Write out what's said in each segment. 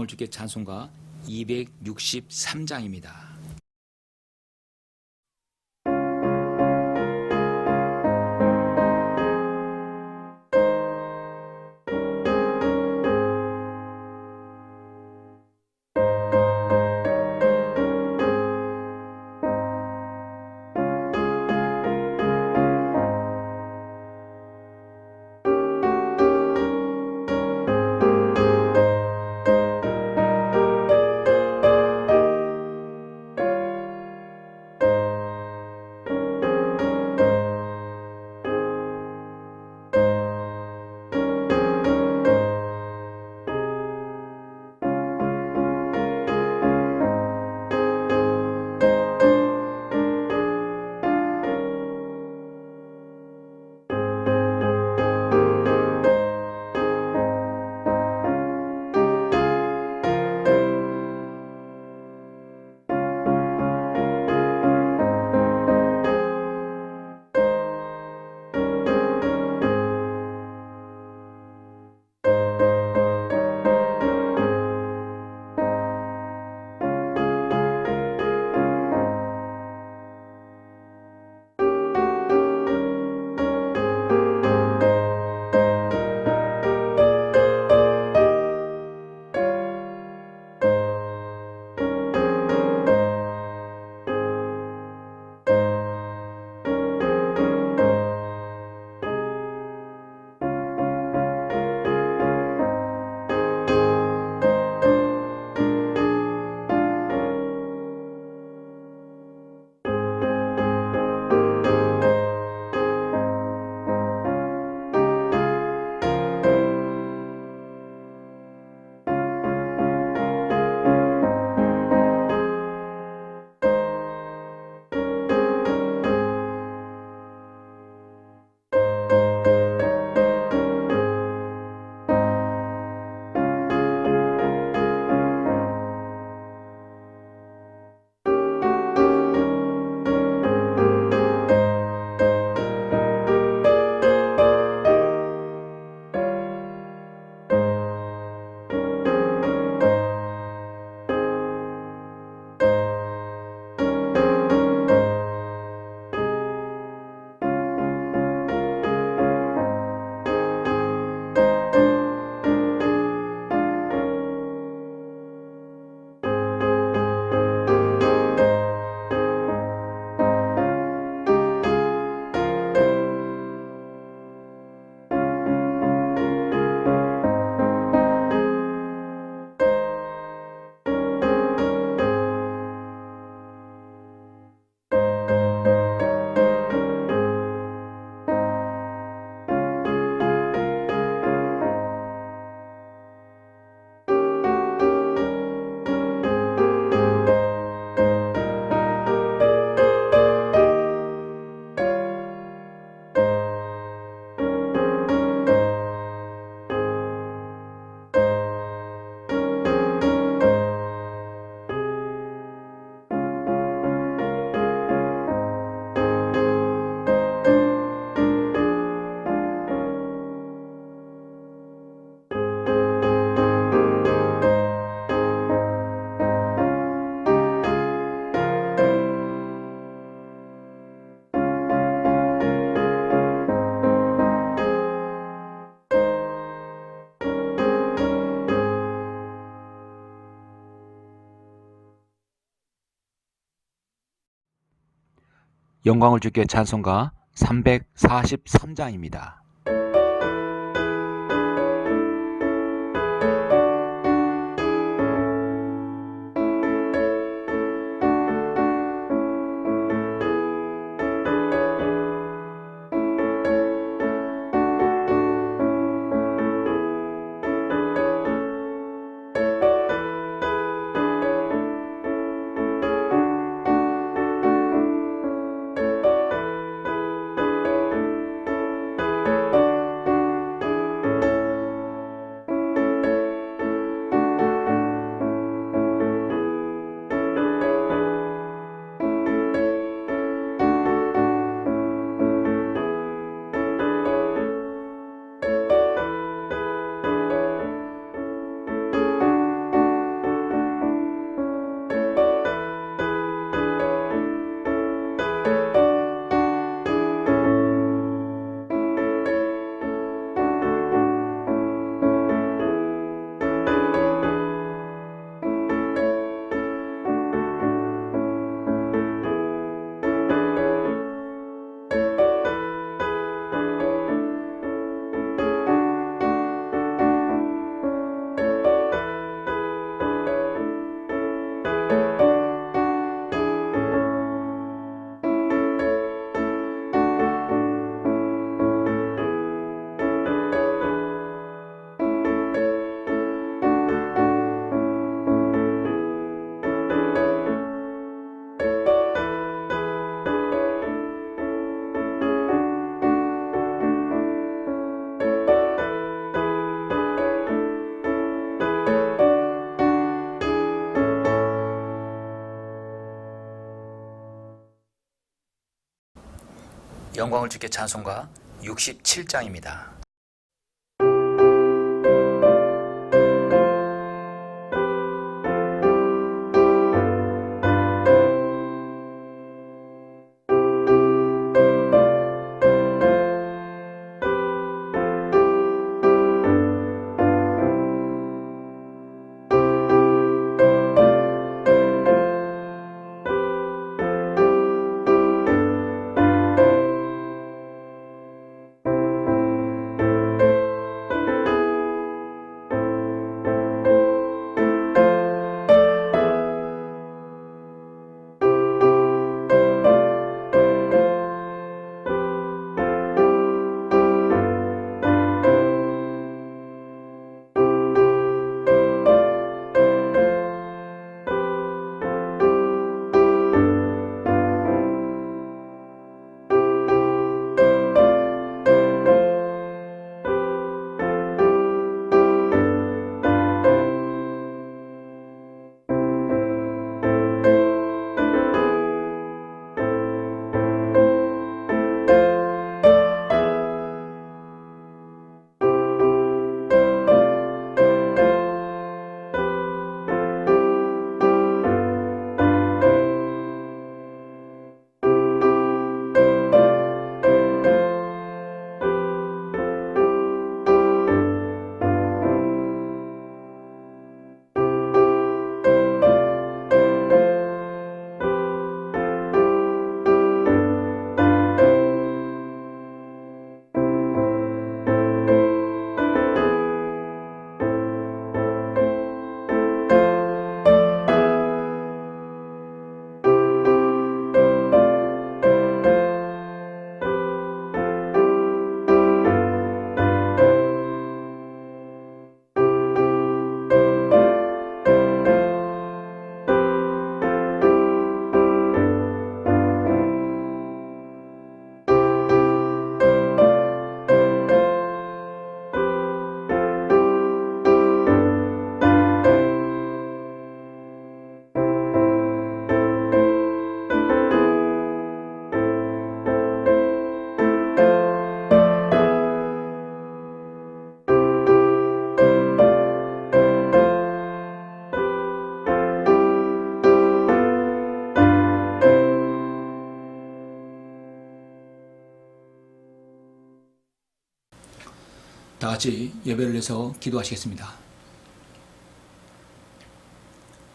주께 찬송가 263장입니다. 영광을 주께 찬송가 343장입니다. 영광을 주께 찬송가 67장입니다. 다 같이 예배를 해서 기도하시겠습니다.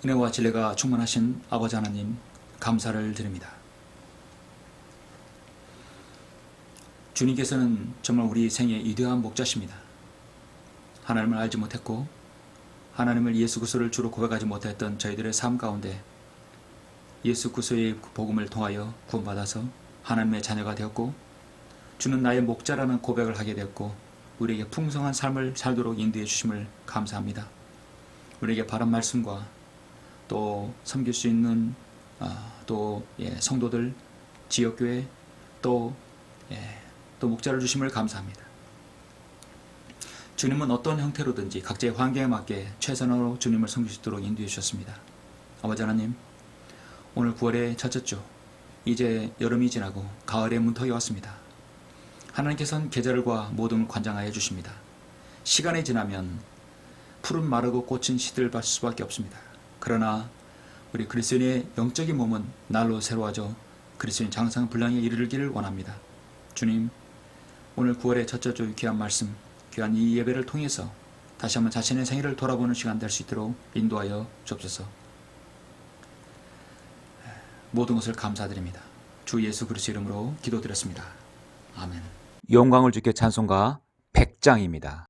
은혜와 진리가 충만하신 아버지 하나님, 감사를 드립니다. 주님께서는 정말 우리 생의 위대한 목자십니다. 하나님을 알지 못했고 하나님을 예수 그리스도를 주로 고백하지 못했던 저희들의 삶 가운데 예수 그리스도의 복음을 통하여 구원받아서 하나님의 자녀가 되었고, 주는 나의 목자라는 고백을 하게 되었고, 우리에게 풍성한 삶을 살도록 인도해 주심을 감사합니다. 우리에게 바른 말씀과 또 섬길 수 있는 성도들, 지역교회, 또 목자를 주심을 감사합니다. 주님은 어떤 형태로든지 각자의 환경에 맞게 최선으로 주님을 섬길 수 있도록 인도해 주셨습니다. 아버지 하나님, 오늘 9월의 첫째 주, 이제 여름이 지나고 가을의 문턱이 왔습니다. 하나님께서는 계절과 모든 관장하여 주십니다. 시간이 지나면 푸른 마르고 꽃은 시들할 수밖에 없습니다. 그러나 우리 그리스도인의 영적인 몸은 날로 새로워져 그리스도인 장성분량에 이르기를 원합니다. 주님, 오늘 9월의 첫째 주 귀한 말씀, 귀한 이 예배를 통해서 다시 한번 자신의 생애를 돌아보는 시간 될 수 있도록 인도하여 주옵소서. 모든 것을 감사드립니다. 주 예수 그리스도 이름으로 기도드렸습니다. 아멘. 영광을 주께 찬송가 100장입니다.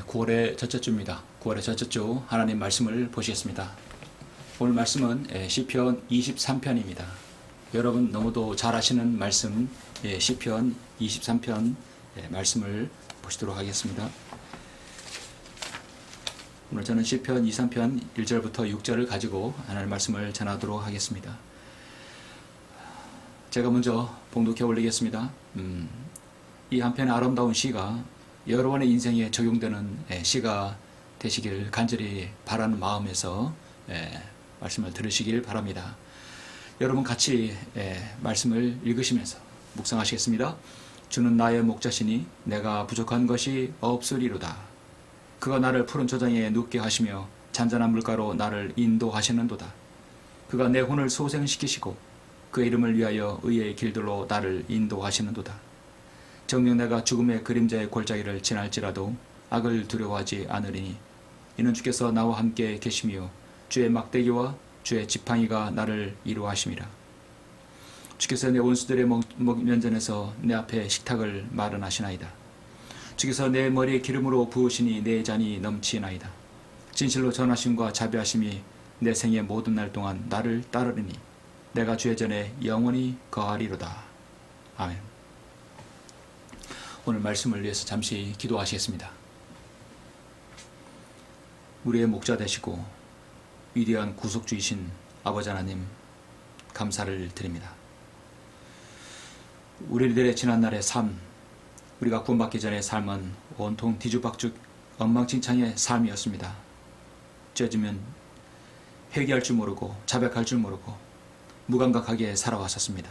9월의 첫째 주입니다. 9월의 첫째 주 하나님 말씀을 보시겠습니다. 오늘 말씀은 시편 23편입니다. 여러분 너무도 잘 아시는 말씀 시편 23편 말씀을 보시도록 하겠습니다. 오늘 저는 시편 23편 1절부터 6절을 가지고 하나님 말씀을 전하도록 하겠습니다. 제가 먼저 봉독해 올리겠습니다. 이 한편의 아름다운 시가 여러분의 인생에 적용되는 시가 되시길 간절히 바라는 마음에서 말씀을 들으시길 바랍니다. 여러분 같이 말씀을 읽으시면서 묵상하시겠습니다. 주는 나의 목자시니 내가 부족한 것이 없으리로다. 그가 나를 푸른 저장에 눕게 하시며 잔잔한 물가로 나를 인도하시는도다. 그가 내 혼을 소생시키시고 그 이름을 위하여 의의 길들로 나를 인도하시는도다. 정녕 내가 죽음의 그림자의 골짜기를 지날지라도 악을 두려워하지 않으리니 이는 주께서 나와 함께 계시며 주의 막대기와 주의 지팡이가 나를 이루하심이라. 주께서 내 원수들의 면전에서 내 앞에 식탁을 마련하시나이다. 주께서 내 머리에 기름으로 부으시니 내 잔이 넘치나이다. 진실로 전하심과 자비하심이 내 생의 모든 날 동안 나를 따르리니 내가 주의 전에 영원히 거하리로다. 아멘. 오늘 말씀을 위해서 잠시 기도하시겠습니다. 우리의 목자 되시고 위대한 구속주이신 아버지 하나님 감사를 드립니다. 우리들의 지난날의 삶, 우리가 구원받기 전의 삶은 온통 뒤죽박죽 엉망진창의 삶이었습니다. 죄지면 회개할 줄 모르고 자백할 줄 모르고 무감각하게 살아왔었습니다.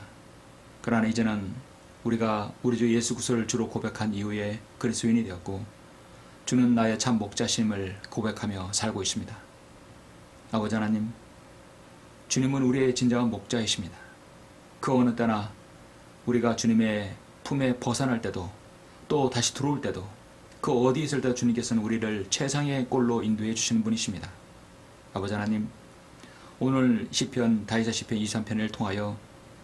그러나 이제는 우리가 우리 주 예수 그리스도를 주로 고백한 이후에 그리스도인이 되었고 주는 나의 참 목자심을 고백하며 살고 있습니다. 아버지 하나님, 주님은 우리의 진정한 목자이십니다. 그 어느 때나 우리가 주님의 품에 벗어날 때도 또 다시 들어올 때도 그 어디 있을 때 주님께서는 우리를 최상의 꼴로 인도해 주시는 분이십니다. 아버지 하나님, 오늘 시편 다윗의 시편 23편을 통하여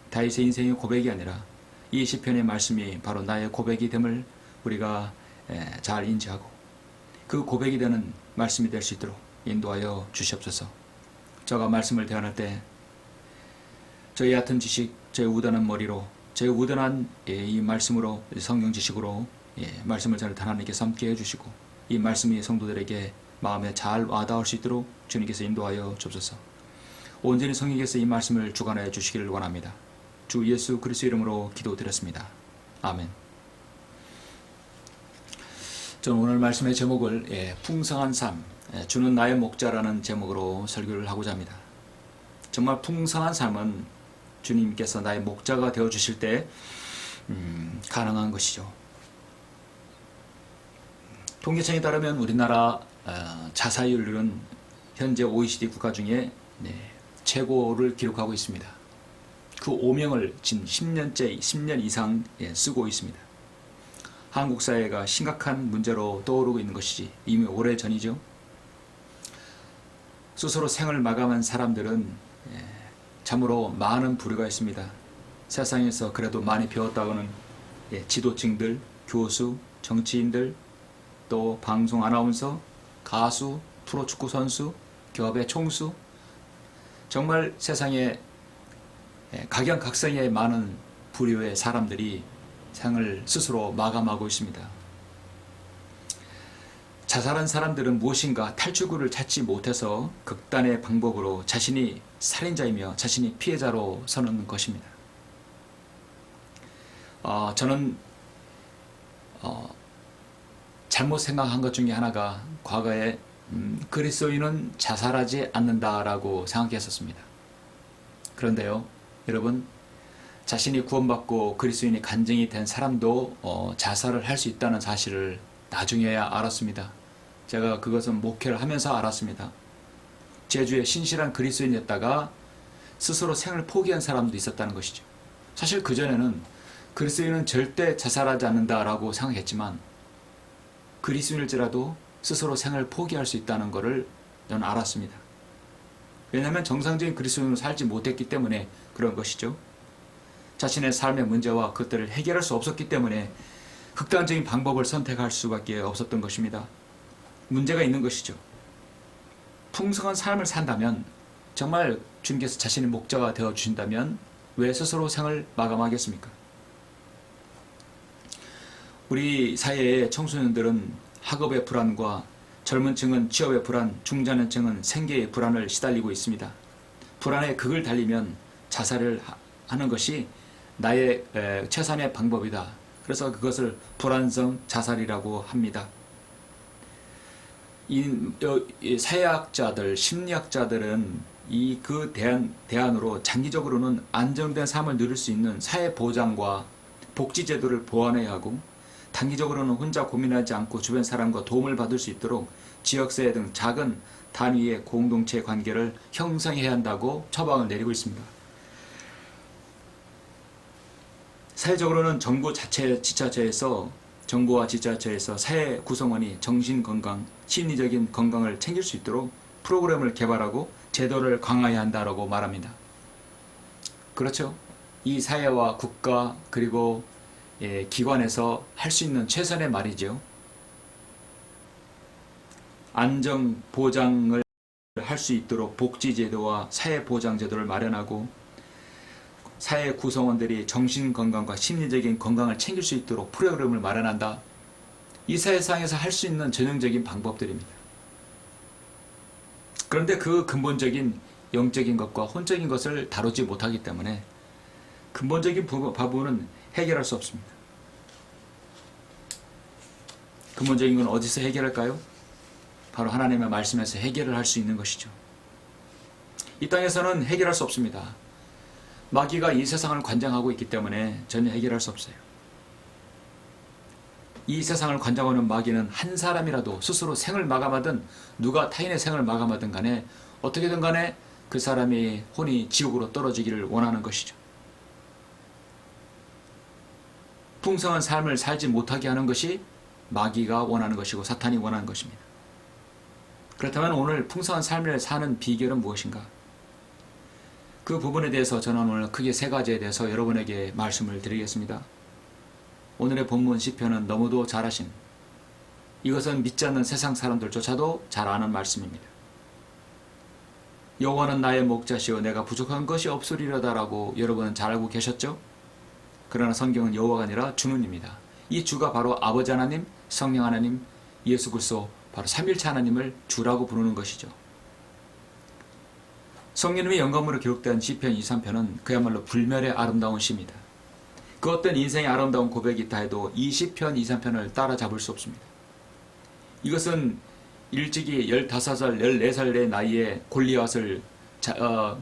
다윗의 인생의 고백이 아니라 이 시편의 말씀이 바로 나의 고백이 됨을 우리가 잘 인지하고 그 고백이 되는 말씀이 될 수 있도록 인도하여 주시옵소서. 저가 말씀을 대언할 때 저희 얕은 지식, 저희 우둔한 머리로, 저희 우둔한 이 말씀으로, 성경 지식으로 말씀을 전할 하나님께 함께 해주시고 이 말씀이 성도들에게 마음에 잘 와닿을 수 있도록 주님께서 인도하여 주옵소서. 온전히 성령께서 이 말씀을 주관하여 주시기를 원합니다. 주 예수 그리스도 이름으로 기도드렸습니다. 아멘. 저는 오늘 말씀의 제목을 풍성한 삶, 주는 나의 목자라는 제목으로 설교를 하고자 합니다. 정말 풍성한 삶은 주님께서 나의 목자가 되어주실 때 가능한 것이죠. 통계청에 따르면 우리나라 자살률은 현재 OECD 국가 중에 최고를 기록하고 있습니다. 그 오명을 진 10년 이상 쓰고 있습니다. 한국 사회가 심각한 문제로 떠오르고 있는 것이지 이미 오래전이죠. 스스로 생을 마감한 사람들은 참으로 많은 부류가 있습니다. 세상에서 그래도 많이 배웠다고는 지도층들, 교수, 정치인들, 또 방송 아나운서, 가수, 프로축구 선수, 기업의 총수, 정말 세상에 각양각색의 많은 부류의 사람들이 생을 스스로 마감하고 있습니다. 자살한 사람들은 무엇인가 탈출구를 찾지 못해서 극단의 방법으로 자신이 살인자이며 자신이 피해자로 서는 것입니다. 저는 잘못 생각한 것 중에 하나가 과거에 그리스도인은 자살하지 않는다라고 생각했었습니다. 그런데요, 여러분, 자신이 구원받고 그리스도인이 간증이 된 사람도 자살을 할 수 있다는 사실을 나중에야 알았습니다. 제가 그것은 목회를 하면서 알았습니다. 제주에 신실한 그리스도인이었다가 스스로 생을 포기한 사람도 있었다는 것이죠. 사실 그전에는 그리스도인은 절대 자살하지 않는다라고 생각했지만 그리스도인일지라도 스스로 생을 포기할 수 있다는 것을 저는 알았습니다. 왜냐하면 정상적인 그리스도인으로 살지 못했기 때문에 그런 것이죠. 자신의 삶의 문제와 그것들을 해결할 수 없었기 때문에 극단적인 방법을 선택할 수밖에 없었던 것입니다. 문제가 있는 것이죠. 풍성한 삶을 산다면, 정말 주님께서 자신의 목자가 되어 주신다면 왜 스스로 생을 마감하겠습니까? 우리 사회의 청소년들은 학업의 불안과 젊은 층은 취업의 불안, 중장년층은 생계의 불안을 시달리고 있습니다. 불안의 극을 달리면 자살을 하는 것이 나의 최선의 방법이다. 그래서 그것을 불안성 자살이라고 합니다. 이 사회학자들, 심리학자들은 그 대안으로 장기적으로는 안정된 삶을 누릴 수 있는 사회 보장과 복지 제도를 보완해야 하고, 단기적으로는 혼자 고민하지 않고 주변 사람과 도움을 받을 수 있도록 지역사회 등 작은 단위의 공동체 관계를 형성해야 한다고 처방을 내리고 있습니다. 사회적으로는 정부와 지자체에서 사회 구성원이 정신건강, 심리적인 건강을 챙길 수 있도록 프로그램을 개발하고 제도를 강화해야 한다고 말합니다. 그렇죠. 이 사회와 국가 그리고 기관에서 할 수 있는 최선의 말이죠. 안정 보장을 할 수 있도록 복지제도와 사회보장제도를 마련하고, 사회 구성원들이 정신건강과 심리적인 건강을 챙길 수 있도록 프로그램을 마련한다. 이 사회상에서 할 수 있는 전형적인 방법들입니다. 그런데 그 근본적인 영적인 것과 혼적인 것을 다루지 못하기 때문에 근본적인 부분은 해결할 수 없습니다. 근본적인 건 어디서 해결할까요? 바로 하나님의 말씀에서 해결을 할 수 있는 것이죠. 이 땅에서는 해결할 수 없습니다. 마귀가 이 세상을 관장하고 있기 때문에 전혀 해결할 수 없어요. 이 세상을 관장하는 마귀는 한 사람이라도 스스로 생을 마감하든 누가 타인의 생을 마감하든 간에 어떻게든 간에 그 사람의 혼이 지옥으로 떨어지기를 원하는 것이죠. 풍성한 삶을 살지 못하게 하는 것이 마귀가 원하는 것이고 사탄이 원하는 것입니다. 그렇다면 오늘 풍성한 삶을 사는 비결은 무엇인가? 그 부분에 대해서 저는 오늘 크게 세 가지에 대해서 여러분에게 말씀을 드리겠습니다. 오늘의 본문 시편은 너무도 잘 아신, 이것은 믿지 않는 세상 사람들조차도 잘 아는 말씀입니다. 여호와는 나의 목자시요 내가 부족한 것이 없으리로다라고 여러분은 잘 알고 계셨죠? 그러나 성경은 여호와가 아니라 주는입니다. 이 주가 바로 아버지 하나님, 성령 하나님, 예수 그리스도 바로 삼일체 하나님을 주라고 부르는 것이죠. 성령님의 영감으로 기록된 시편 2, 3편은 그야말로 불멸의 아름다운 시입니다. 그 어떤 인생의 아름다운 고백이 있다 해도 이 시편 2, 3편을 따라잡을 수 없습니다. 이것은 일찍이 15살, 14살의 나이에 골리앗을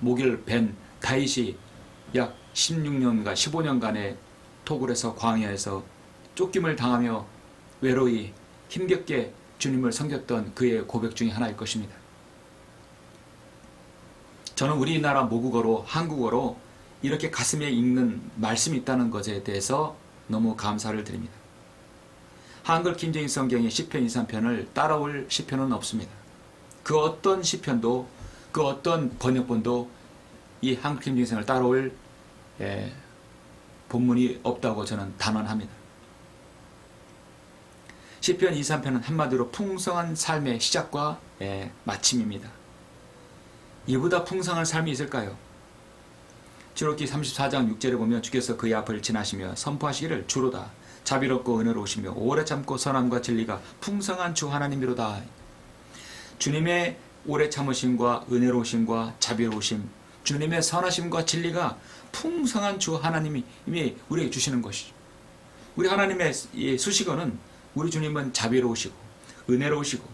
목을 벤 다윗이 약 16년간, 15년간의 토굴에서 광야에서 쫓김을 당하며 외로이 힘겹게 주님을 섬겼던 그의 고백 중에 하나일 것입니다. 저는 우리나라 모국어로, 한국어로 이렇게 가슴에 읽는 말씀이 있다는 것에 대해서 너무 감사를 드립니다. 한글 킹제임스 성경의 시편 2, 3편을 따라올 시편은 없습니다. 그 어떤 시편도, 그 어떤 번역본도 이 한글 킹제임스를 따라올 본문이 없다고 저는 단언합니다. 시편 2, 3편은 한마디로 풍성한 삶의 시작과 마침입니다. 이보다 풍성한 삶이 있을까요? 출애굽기 34장 6절에 보면 주께서 그의 앞을 지나시며 선포하시기를 주로다 자비롭고 은혜로우시며 오래 참고 선함과 진리가 풍성한 주 하나님이로다. 주님의 오래 참으심과 은혜로우심과 자비로우심, 주님의 선하심과 진리가 풍성한 주 하나님이 우리에게 주시는 것이죠. 우리 하나님의 수식어는 우리 주님은 자비로우시고 은혜로우시고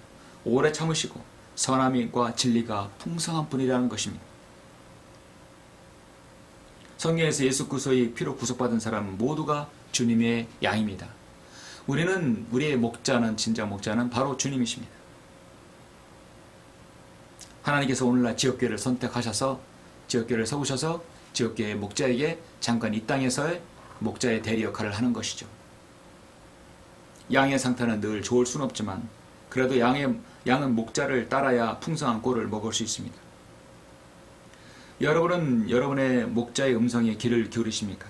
오래 참으시고 선함과 진리가 풍성한 분이라는 것입니다. 성경에서 예수 그리스도의 피로 구속받은 사람 모두가 주님의 양입니다. 우리의 목자는, 진짜 목자는 바로 주님이십니다. 하나님께서 오늘날 지역교회를 선택하셔서 지역교회를 세우셔서 지역교회의 목자에게 잠깐 이 땅에서의 목자의 대리 역할을 하는 것이죠. 양의 상태는 늘 좋을 수는 없지만 그래도 양은 목자를 따라야 풍성한 꼴을 먹을 수 있습니다. 여러분은 여러분의 목자의 음성에 귀를 기울이십니까?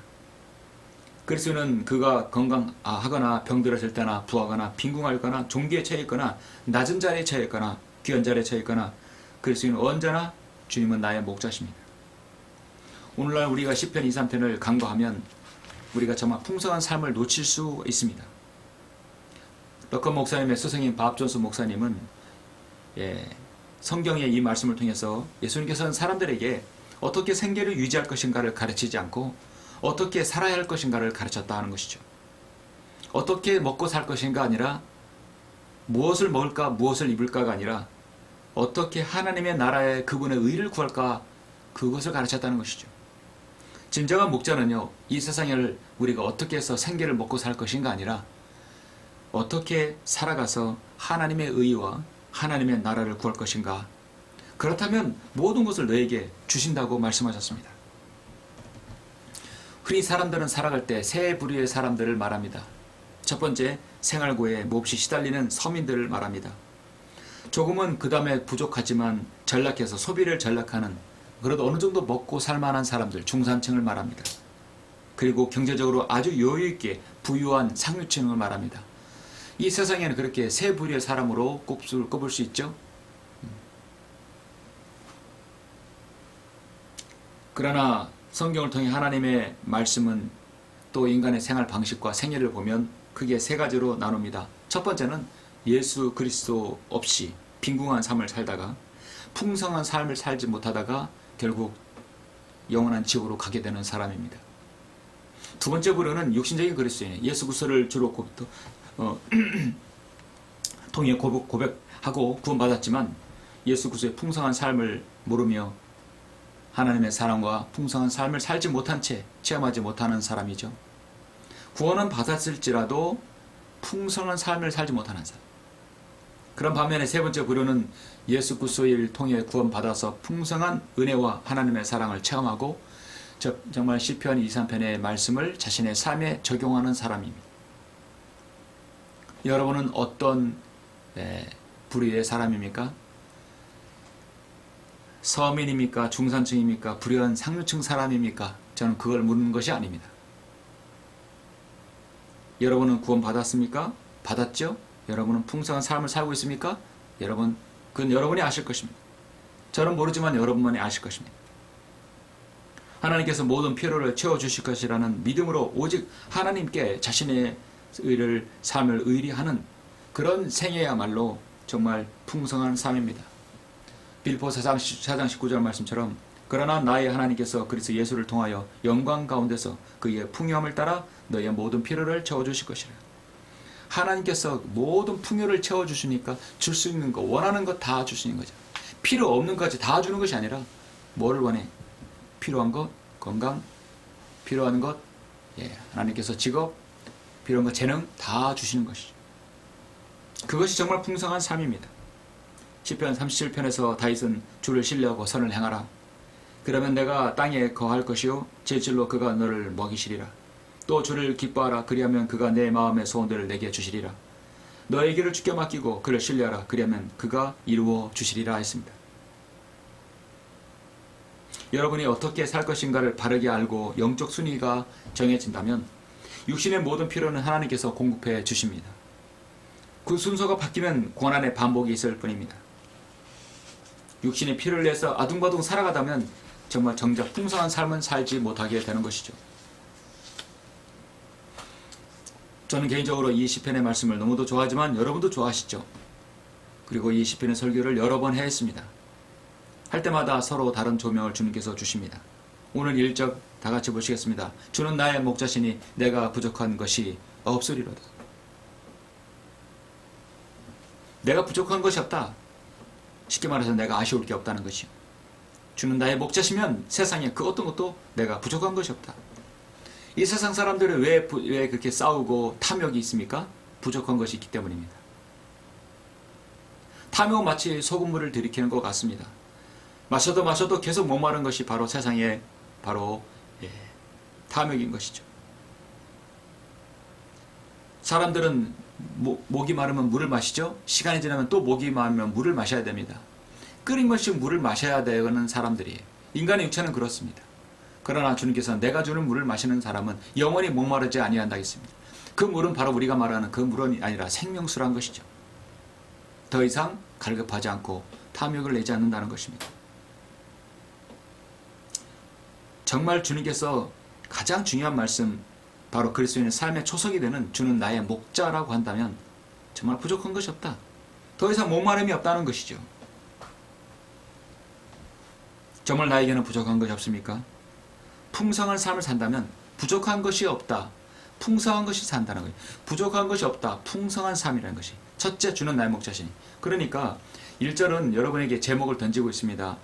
그리스도는 그가 건강하거나 병들었을 때나 부하거나 빈궁하거나 종기에 처해 있거나 낮은 자리에 처해 있거나 귀한 자리에 처해 있거나 그리스도는 언제나 주님은 나의 목자십니다. 오늘날 우리가 시편 2, 3편을 간과하면 우리가 정말 풍성한 삶을 놓칠 수 있습니다. 럭컨 목사님의 스승인 밥 존스 목사님은 성경의 이 말씀을 통해서 예수님께서는 사람들에게 어떻게 생계를 유지할 것인가를 가르치지 않고 어떻게 살아야 할 것인가를 가르쳤다 하는 것이죠. 어떻게 먹고 살 것인가 아니라 무엇을 먹을까 무엇을 입을까가 아니라 어떻게 하나님의 나라에 그분의 의를 구할까 그것을 가르쳤다는 것이죠. 진정한 목자는요, 이 세상을 우리가 어떻게 해서 생계를 먹고 살 것인가 아니라 어떻게 살아가서 하나님의 의와 하나님의 나라를 구할 것인가. 그렇다면 모든 것을 너에게 주신다고 말씀하셨습니다. 흔히 사람들은 살아갈 때 세 부류의 사람들을 말합니다. 첫 번째, 생활고에 몹시 시달리는 서민들을 말합니다. 조금은 그 다음에 부족하지만 전락해서 소비를 전락하는, 그래도 어느 정도 먹고 살만한 사람들, 중산층을 말합니다. 그리고 경제적으로 아주 여유있게 부유한 상류층을 말합니다. 이 세상에는 그렇게 세 부류의 사람으로 꼽을 수 있죠. 그러나 성경을 통해 하나님의 말씀은 또 인간의 생활 방식과 생애를 보면 크게 세 가지로 나눕니다. 첫 번째는 예수 그리스도 없이 빈궁한 삶을 살다가 풍성한 삶을 살지 못하다가 결국 영원한 지옥으로 가게 되는 사람입니다. 두 번째 부류는 육신적인 그리스도인, 예수 그리스도를 주로 통해 고백하고 구원받았지만 예수 그리스도의 풍성한 삶을 모르며 하나님의 사랑과 풍성한 삶을 살지 못한 채 체험하지 못하는 사람이죠. 구원은 받았을지라도 풍성한 삶을 살지 못하는 사람. 그런 반면에 세 번째 부류는 예수 그리스도를 통해 구원받아서 풍성한 은혜와 하나님의 사랑을 체험하고 정말 시편 2, 3편의 말씀을 자신의 삶에 적용하는 사람입니다. 여러분은 어떤 부류의 사람입니까? 서민입니까? 중산층입니까? 불의한 상류층 사람입니까? 저는 그걸 묻는 것이 아닙니다. 여러분은 구원 받았습니까? 받았죠? 여러분은 풍성한 삶을 살고 있습니까? 그건 여러분이 아실 것입니다. 저는 모르지만 여러분만이 아실 것입니다. 하나님께서 모든 필요를 채워주실 것이라는 믿음으로 오직 하나님께 자신의 삶을 의리하는 그런 생애야말로 정말 풍성한 삶입니다. 빌립보 4장 19절 말씀처럼 그러나 나의 하나님께서 그리스도 예수를 통하여 영광 가운데서 그의 풍요함을 따라 너의 모든 필요를 채워주실 것이라. 하나님께서 모든 풍요를 채워주시니까 줄 수 있는 거, 원하는 거 다 주시는 거죠. 필요 없는 것까지 다 주는 것이 아니라 뭐를 원해? 필요한 것, 건강, 필요한 것, 하나님께서 직업, 필요한 것, 재능 다 주시는 것이죠. 그것이 정말 풍성한 삶입니다. 시편 37편에서 다윗은 주를 신뢰하고 선을 행하라. 그러면 내가 땅에 거할 것이요 질질로 그가 너를 먹이시리라. 또 주를 기뻐하라. 그리하면 그가 내 마음의 소원들을 내게 주시리라. 너의 길을 주께 맡기고 그를 신뢰하라. 그리하면 그가 이루어 주시리라 했습니다. 여러분이 어떻게 살 것인가를 바르게 알고 영적 순위가 정해진다면 육신의 모든 필요는 하나님께서 공급해 주십니다. 그 순서가 바뀌면 고난의 반복이 있을 뿐입니다. 육신의 피를 내서 아둥바둥 살아가다면 정말 정작 풍성한 삶은 살지 못하게 되는 것이죠. 저는 개인적으로 이 시편의 말씀을 너무도 좋아하지만 여러분도 좋아하시죠. 그리고 이 시편의 설교를 여러 번 했습니다. 할 때마다 서로 다른 조명을 주님께서 주십니다. 오늘 1절 다 같이 보시겠습니다. 주는 나의 목자시니 내가 부족한 것이 없으리로다. 내가 부족한 것이 없다. 쉽게 말해서 내가 아쉬울 게 없다는 것이요. 주는 나의 목자시면 세상에 그 어떤 것도 내가 부족한 것이 없다. 이 세상 사람들은 왜 그렇게 싸우고 탐욕이 있습니까? 부족한 것이 있기 때문입니다. 탐욕은 마치 소금물을 들이키는 것 같습니다. 마셔도 계속 목마른 것이 바로 세상의 탐욕인 것이죠. 사람들은 목이 마르면 물을 마시죠. 시간이 지나면 또 목이 마르면 물을 마셔야 됩니다. 끓인 것씩 물을 마셔야 되는 사람들이에요. 인간의 육체는 그렇습니다. 그러나 주님께서 내가 주는 물을 마시는 사람은 영원히 목마르지 아니한다 했습니다. 그 물은 바로 우리가 말하는 그 물은 아니라 생명수란 것이죠. 더 이상 갈급하지 않고 탐욕을 내지 않는다는 것입니다. 정말 주님께서 가장 중요한 말씀, 바로 그리스도인의 삶의 초석이 되는 주는 나의 목자라고 한다면 정말 부족한 것이 없다. 더 이상 목마름이 없다는 것이죠. 정말 나에게는 부족한 것이 없습니까? 풍성한 삶을 산다면 부족한 것이 없다. 풍성한 것이 산다는 거예요. 부족한 것이 없다. 풍성한 삶이라는 것이. 첫째, 주는 나의 목자시니. 그러니까 1절은 여러분에게 제목을 던지고 있습니다.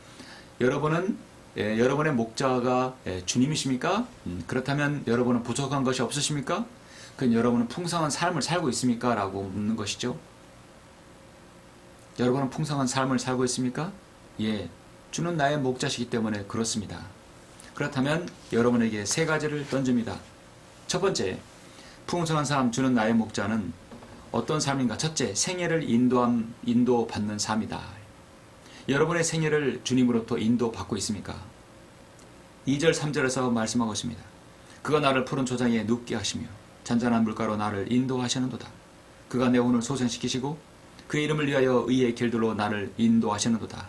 여러분의 목자가 주님이십니까? 그렇다면 여러분은 부족한 것이 없으십니까? 그럼 여러분은 풍성한 삶을 살고 있습니까? 라고 묻는 것이죠. 여러분은 풍성한 삶을 살고 있습니까? 예, 주는 나의 목자시기 때문에 그렇습니다. 그렇다면 여러분에게 세 가지를 던집니다. 첫 번째, 풍성한 삶 주는 나의 목자는 어떤 삶인가? 첫째, 생애를 인도받는 삶이다. 여러분의 생애를 주님으로부터 인도받고 있습니까? 2절 3절에서 말씀하고 있습니다. 그가 나를 푸른 초장에 눕게 하시며 잔잔한 물가로 나를 인도하시는도다. 그가 내 혼을 소생시키시고 그의 이름을 위하여 의의 길들로 나를 인도하시는도다.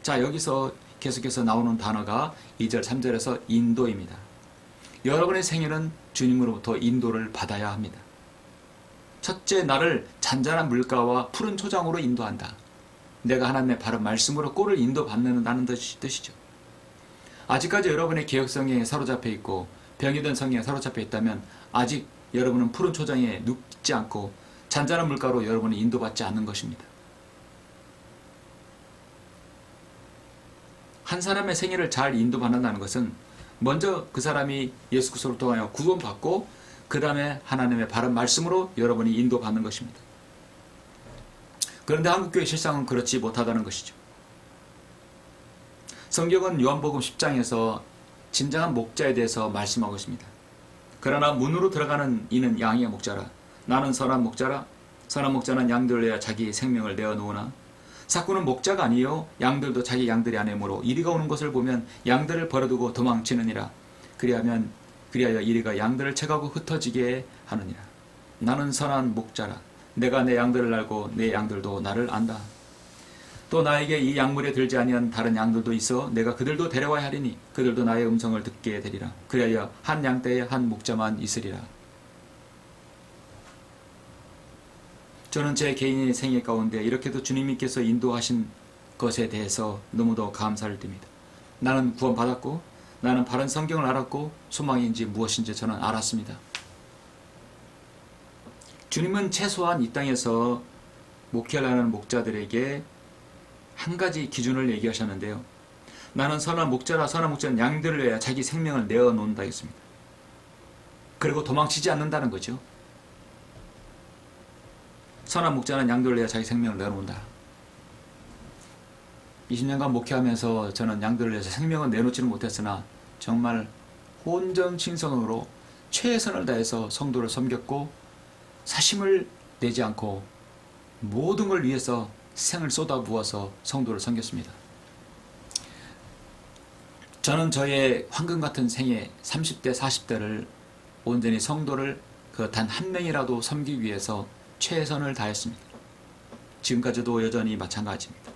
자, 여기서 계속해서 나오는 단어가 2절 3절에서 인도입니다. 여러분의 생애는 주님으로부터 인도를 받아야 합니다. 첫째, 나를 잔잔한 물가와 푸른 초장으로 인도한다. 내가 하나님의 바른 말씀으로 꼴을 인도받는다는 뜻이죠. 아직까지 여러분의 개혁성에 사로잡혀 있고 병이 든 성경에 사로잡혀 있다면 아직 여러분은 푸른 초장에 눕지 않고 잔잔한 물가로 여러분이 인도받지 않는 것입니다. 한 사람의 생애를 잘 인도받는다는 것은 먼저 그 사람이 예수 그리스도를 통하여 구원받고 그 다음에 하나님의 바른 말씀으로 여러분이 인도받는 것입니다. 그런데 한국교회 실상은 그렇지 못하다는 것이죠. 성경은 요한복음 10장에서 진정한 목자에 대해서 말씀하고 있습니다. 그러나 문으로 들어가는 이는 양의 목자라. 나는 선한 목자라. 선한 목자는 양들을 위하여 자기 생명을 내어놓으나 사꾼은 목자가 아니요 양들도 자기 양들이 아니므로 이리가 오는 것을 보면 양들을 버려두고 도망치느니라. 그리하여 이리가 양들을 채가고 흩어지게 하느니라. 나는 선한 목자라. 내가 내 양들을 알고 내 양들도 나를 안다. 또 나에게 이 양물에 들지 아니한 다른 양들도 있어 내가 그들도 데려와야 하리니 그들도 나의 음성을 듣게 되리라. 그리하여 한 양떼에 한 목자만 있으리라. 저는 제 개인의 생애 가운데 이렇게도 주님께서 인도하신 것에 대해서 너무도 감사를 드립니다. 나는 구원받았고 나는 바른 성경을 알았고 소망인지 무엇인지 저는 알았습니다. 주님은 최소한 이 땅에서 목회하는 목자들에게 한 가지 기준을 얘기하셨는데요. 나는 선한 목자라. 선한 목자는 양들을 위하여 자기 생명을 내어놓는다 했습니다. 그리고 도망치지 않는다는 거죠. 선한 목자는 양들을 위하여 자기 생명을 내어놓는다. 20년간 목회하면서 저는 양들을 위해서 생명을 내놓지는 못했으나 정말 혼전신성으로 최선을 다해서 성도를 섬겼고 사심을 내지 않고 모든 걸 위해서 생을 쏟아부어서 성도를 섬겼습니다. 저는 저의 황금 같은 생애 30대 40대를 온전히 성도를 그 단 한 명이라도 섬기기 위해서 최선을 다했습니다. 지금까지도 여전히 마찬가지입니다.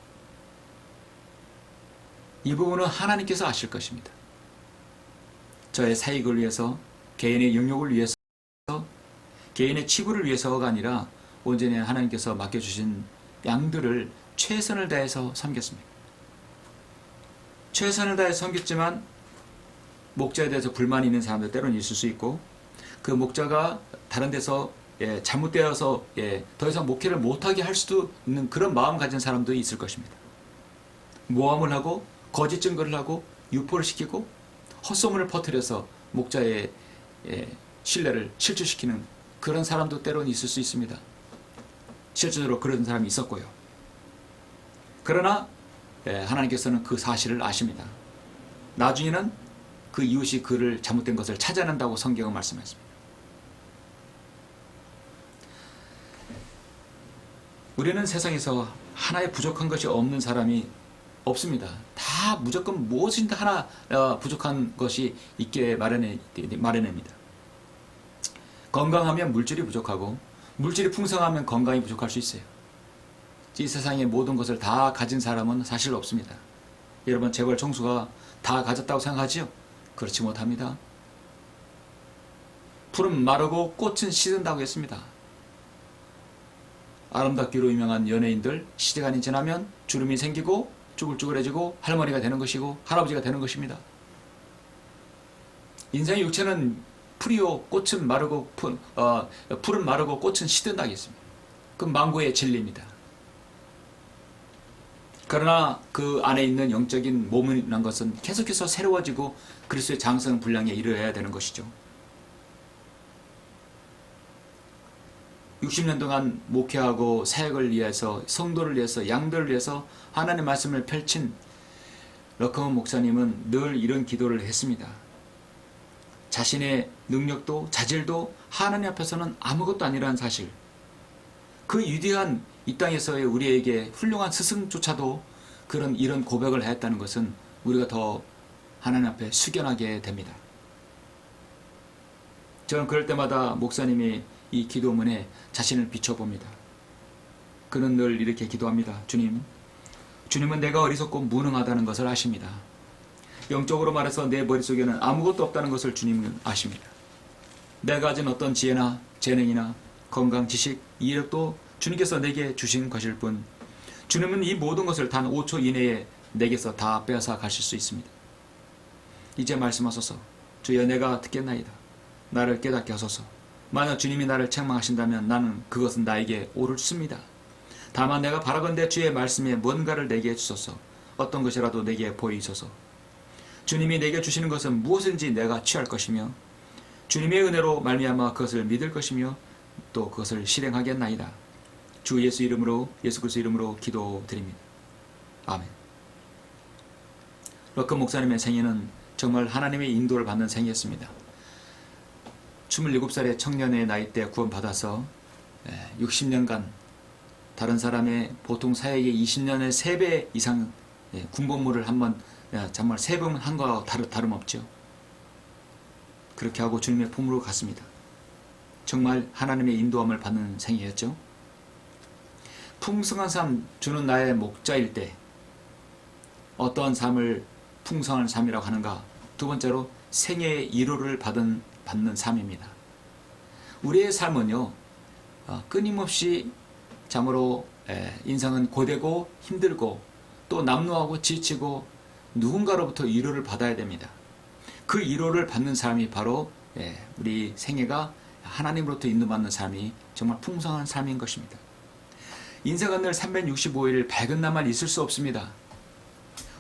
이 부분은 하나님께서 아실 것입니다. 저의 사익을 위해서, 개인의 영역을 위해서, 개인의 치부를 위해서가 아니라 온전히 하나님께서 맡겨주신 양들을 최선을 다해서 섬겼습니다. 최선을 다해서 섬겼지만 목자에 대해서 불만이 있는 사람들 때로는 있을 수 있고 그 목자가 다른 데서 잘못되어서 더 이상 목회를 못하게 할 수도 있는 그런 마음 가진 사람도 있을 것입니다. 모함을 하고 거짓 증거를 하고 유포를 시키고 헛소문을 퍼뜨려서 목자의 신뢰를 실추시키는 그런 사람도 때로는 있을 수 있습니다. 실제로 그런 사람이 있었고요. 그러나 하나님께서는 그 사실을 아십니다. 나중에는 그 이웃이 그를 잘못된 것을 찾아낸다고 성경은 말씀했습니다. 우리는 세상에서 하나의 부족한 것이 없는 사람이 없습니다. 다 다 무조건 무엇인가 하나 부족한 것이 있게 마련입니다. 건강하면 물질이 부족하고 물질이 풍성하면 건강이 부족할 수 있어요. 이 세상의 모든 것을 다 가진 사람은 사실 없습니다. 여러분 재벌 총수가 다 가졌다고 생각하지요? 그렇지 못합니다. 풀은 마르고 꽃은 시든다고 했습니다. 아름답기로 유명한 연예인들 시간이 지나면 주름이 생기고 쭈글쭈글해지고 할머니가 되는 것이고 할아버지가 되는 것입니다. 인생의 육체는 풀이요 꽃은 마르고 풀은 마르고 꽃은 시든다고 했습니다. 그 망고의 진리입니다. 그러나 그 안에 있는 영적인 몸이라는 것은 계속해서 새로워지고 그리스도의 장성 분량에 이르러야 되는 것이죠. 60년 동안 목회하고 사역을 위해서 성도를 위해서 양들을 위해서 하나님의 말씀을 펼친 러커먼 목사님은 늘 이런 기도를 했습니다. 자신의 능력도 자질도 하나님 앞에서는 아무것도 아니라는 사실, 그 위대한 이 땅에서의 우리에게 훌륭한 스승조차도 이런 고백을 했다는 것은 우리가 더 하나님 앞에 숙연하게 됩니다. 저는 그럴 때마다 목사님이 이 기도문에 자신을 비춰봅니다. 그는 늘 이렇게 기도합니다. 주님은 내가 어리석고 무능하다는 것을 아십니다. 영적으로 말해서 내 머릿속에는 아무것도 없다는 것을 주님은 아십니다. 내가 가진 어떤 지혜나 재능이나 건강, 지식, 이력도 주님께서 내게 주신 것일 뿐 주님은 이 모든 것을 단 5초 이내에 내게서 다 빼앗아 가실 수 있습니다. 이제 말씀하소서. 주여 내가 듣겠나이다. 나를 깨닫게 하소서. 만약 주님이 나를 책망하신다면 나는 그것은 나에게 옳습니다. 다만 내가 바라건대 주의 말씀에 뭔가를 내게 주소서. 어떤 것이라도 내게 보이소서. 주님이 내게 주시는 것은 무엇인지 내가 취할 것이며 주님의 은혜로 말미암아 그것을 믿을 것이며 또 그것을 실행하겠나이다. 주 예수 그리스도 이름으로 기도드립니다. 아멘. 러커 목사님의 생애는 정말 하나님의 인도를 받는 생애였습니다. 27살의 청년의 나이 때 구원받아서 60년간 다른 사람의 보통 사역의 20년의 3배 이상 군복무를 한번 정말 3번 한 거와 다름없죠. 그렇게 하고 주님의 품으로 갔습니다. 정말 하나님의 인도함을 받는 생애였죠. 풍성한 삶 주는 나의 목자일 때 어떠한 삶을 풍성한 삶이라고 하는가? 두 번째로 생애의 이로를 받는 삶입니다. 우리의 삶은요 끊임없이 참으로 인생은 고되고 힘들고 또 남루하고 지치고 누군가로부터 위로를 받아야 됩니다. 그 위로를 받는 삶이 바로 우리 생애가 하나님으로부터 인도받는 삶이 정말 풍성한 삶인 것입니다. 인생은 늘 365일 밝은 날만 있을 수 없습니다.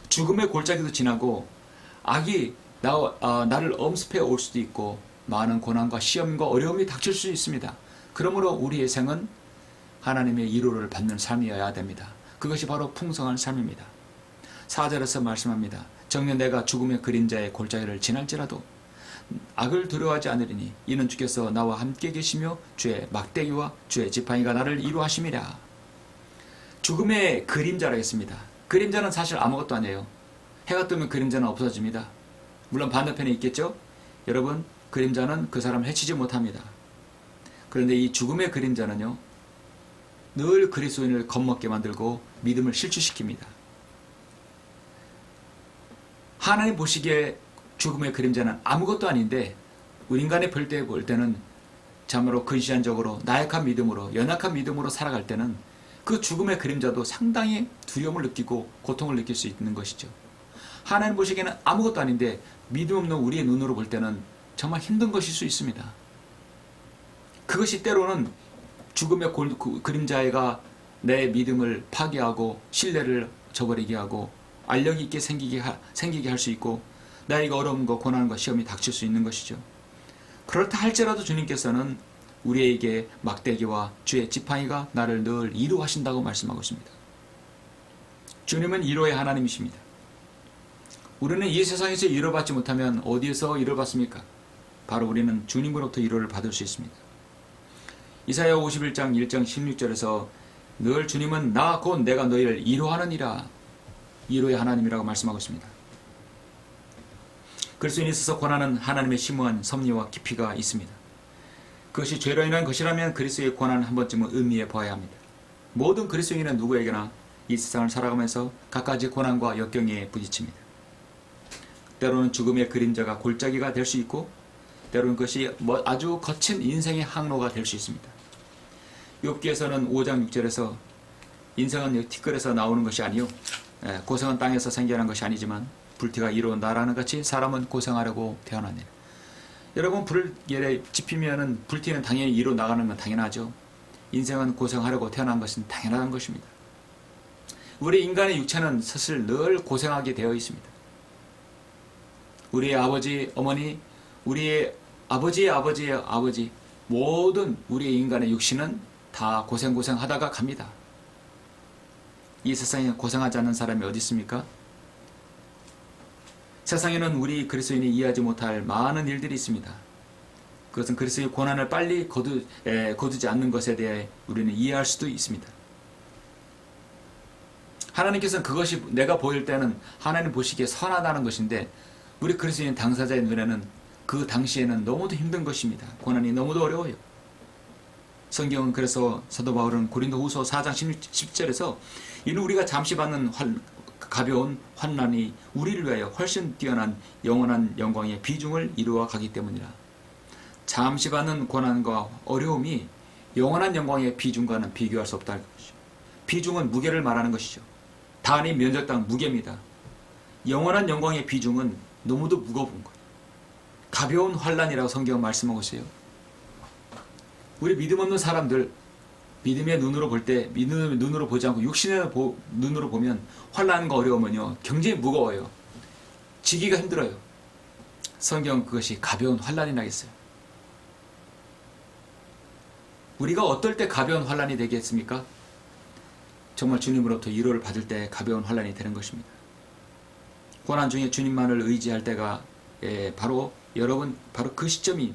죽음의 골짜기도 지나고 악이 나를 엄습해 올 수도 있고 많은 고난과 시험과 어려움이 닥칠 수 있습니다. 그러므로 우리의 생은 하나님의 위로를 받는 삶이어야 됩니다. 그것이 바로 풍성한 삶입니다. 4절에서 말씀합니다. 정녕 내가 죽음의 그림자의 골짜기를 지날지라도 악을 두려워하지 않으리니 이는 주께서 나와 함께 계시며 주의 막대기와 주의 지팡이가 나를 위로하심이라. 죽음의 그림자라 했습니다. 그림자는 사실 아무것도 아니에요. 해가 뜨면 그림자는 없어집니다. 물론 반대편에 있겠죠? 여러분, 그림자는 그 사람을 해치지 못합니다. 그런데 이 죽음의 그림자는요, 늘 그리스도인을 겁먹게 만들고 믿음을 실추시킵니다. 하나님 보시기에 죽음의 그림자는 아무것도 아닌데 우리 인간의 볼 때는 참으로 근시안적으로 나약한 믿음으로 연약한 믿음으로 살아갈 때는 그 죽음의 그림자도 상당히 두려움을 느끼고 고통을 느낄 수 있는 것이죠. 하나님 보시기에는 아무것도 아닌데 믿음 없는 우리의 눈으로 볼 때는 정말 힘든 것일 수 있습니다. 그것이 때로는 죽음의 그림자가 내 믿음을 파괴하고 신뢰를 저버리게 하고 알력 있게 생기게 할 수 있고 나에게 어려움과 고난과 시험이 닥칠 수 있는 것이죠. 그렇다 할지라도 주님께서는 우리에게 막대기와 주의 지팡이가 나를 늘 위로하신다고 말씀하고 있습니다. 주님은 위로의 하나님이십니다. 우리는 이 세상에서 위로받지 못하면 어디에서 위로받습니까? 바로 우리는 주님으로부터 위로를 받을 수 있습니다. 이사야 51장 1장 16절에서 늘 주님은 나 곧 내가 너희를 위로하느니라. 이로의 하나님이라고 말씀하고 있습니다. 그리스도인에 있어서 고난은 하나님의 심오한 섭리와 깊이가 있습니다. 그것이 죄로 인한 것이라면 그리스도의 고난을 한 번쯤은 음미해 보아야 합니다. 모든 그리스도인은 누구에게나 이 세상을 살아가면서 갖가지 고난과 역경에 부딪힙니다. 때로는 죽음의 그림자가 골짜기가 될 수 있고 때로는 그것이 아주 거친 인생의 항로가 될 수 있습니다. 욥기에서는 5장 6절에서 인생은 티끌에서 나오는 것이 아니요 고생은 땅에서 생겨난 것이 아니지만 불티가 이로 나라는 같이 사람은 고생하려고 태어나니라. 여러분, 불을 예를 지피면은 불티는 당연히 이로 나가는 건 당연하죠. 인생은 고생하려고 태어난 것은 당연한 것입니다. 우리 인간의 육체는 사실 늘 고생하게 되어 있습니다. 우리의 아버지, 어머니, 우리의 아버지의 아버지의 아버지, 모든 우리의 인간의 육신은 다 고생하다가 갑니다. 이 세상에 고생하지 않는 사람이 어디 있습니까? 세상에는 우리 그리스도인이 이해하지 못할 많은 일들이 있습니다. 그것은 그리스도의 고난을 빨리 거두지 않는 것에 대해 우리는 이해할 수도 있습니다. 하나님께서는 그것이 내가 보일 때는 하나님 보시기에 선하다는 것인데 우리 그리스도인 당사자의 눈에는 그 당시에는 너무도 힘든 것입니다. 고난이 너무도 어려워요. 성경은 그래서 사도 바울은 고린도후서 4장 10절에서 이는 우리가 잠시 받는 가벼운 환난이 우리를 위하여 훨씬 뛰어난 영원한 영광의 비중을 이루어 가기 때문이라. 잠시 받는 고난과 어려움이 영원한 영광의 비중과는 비교할 수 없다는 것이죠. 비중은 무게를 말하는 것이죠. 단위 면적당 무게입니다. 영원한 영광의 비중은 너무도 무거운 거예요. 가벼운 환난이라고 성경은 말씀하고 있어요. 우리 믿음 없는 사람들 믿음의 눈으로 볼 때 믿음의 눈으로 보지 않고 육신의 눈으로 보면 환난과 어려움은요 굉장히 무거워요. 지기가 힘들어요. 성경은 그것이 가벼운 환난이라 했어요. 우리가 어떨 때 가벼운 환난이 되겠습니까? 정말 주님으로부터 위로를 받을 때 가벼운 환난이 되는 것입니다. 고난 중에 주님만을 의지할 때가 바로 그 시점이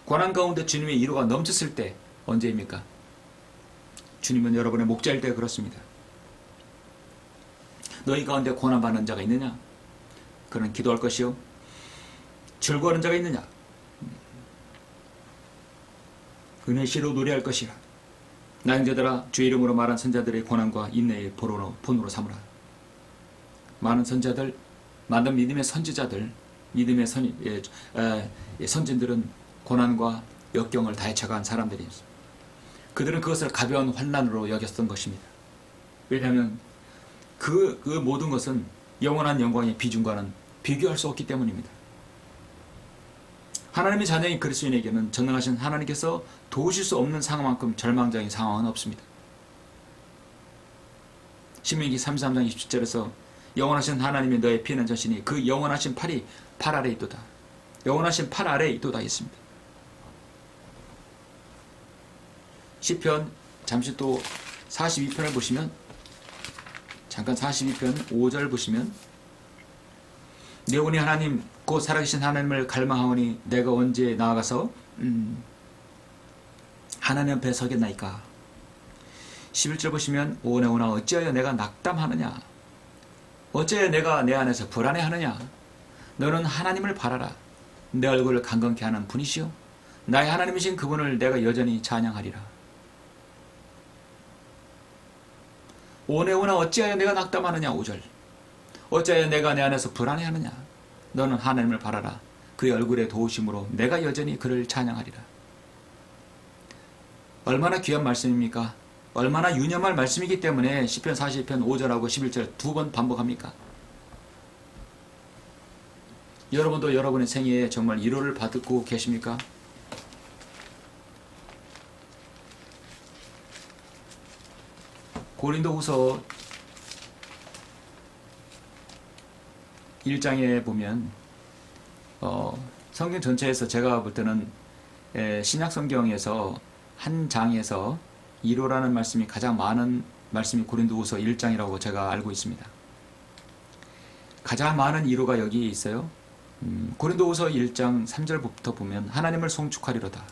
고난 가운데 주님의 위로가 넘쳤을 때 언제입니까? 주님은 여러분의 목자일 때 그렇습니다. 너희 가운데 고난받는 자가 있느냐? 그는 기도할 것이요 즐거워하는 자가 있느냐? 그는 시로 노래할 것이라. 나 형제들아, 주의 이름으로 말한 선자들의 고난과 인내의 본으로 삼으라. 많은 선자들, 많은 믿음의 선지자들, 믿음의 선진들은 고난과 역경을 다 헤쳐간 사람들이었습니다. 그들은 그것을 가벼운 환난으로 여겼던 것입니다. 왜냐하면 그 모든 것은 영원한 영광의 비중과는 비교할 수 없기 때문입니다. 하나님의 자녀인 그리스도인에게는 전능하신 하나님께서 도우실 수 없는 상황만큼 절망적인 상황은 없습니다. 신명기 33장 27절에서 영원하신 하나님이 너의 피는 전신이 그 영원하신 팔이 팔 아래에 있도다. 영원하신 팔 아래에 있도다 했습니다. 시편 잠시 또 42편을 보시면 잠깐 42편 5절 보시면 내 영혼이 하나님 곧 살아계신 하나님을 갈망하오니 내가 언제 나아가서 하나님 앞에 서겠나이까. 11절 보시면 오나 어찌하여 내가 낙담하느냐, 어찌하여 내가 내 안에서 불안해하느냐. 너는 하나님을 바라라. 내 얼굴을 강건케 하는 분이시오 나의 하나님이신 그분을 내가 여전히 찬양하리라. 오나 어찌하여 내가 낙담하느냐. 5절 어찌하여 내가 내 안에서 불안해하느냐. 너는 하나님을 바라라. 그의 얼굴의 도우심으로 내가 여전히 그를 찬양하리라. 얼마나 귀한 말씀입니까? 얼마나 유념할 말씀이기 때문에 시편 40편 5절하고 11절 두 번 반복합니까? 여러분도 여러분의 생애에 정말 위로를 받고 계십니까? 고린도후서 1장에 보면 성경 전체에서 제가 볼 때는 신약 성경에서 한 장에서 위로라는 말씀이 가장 많은 말씀이 고린도후서 1장이라고 제가 알고 있습니다. 가장 많은 위로가 여기에 있어요. 고린도후서 1장 3절부터 보면 하나님을 송축하리로다.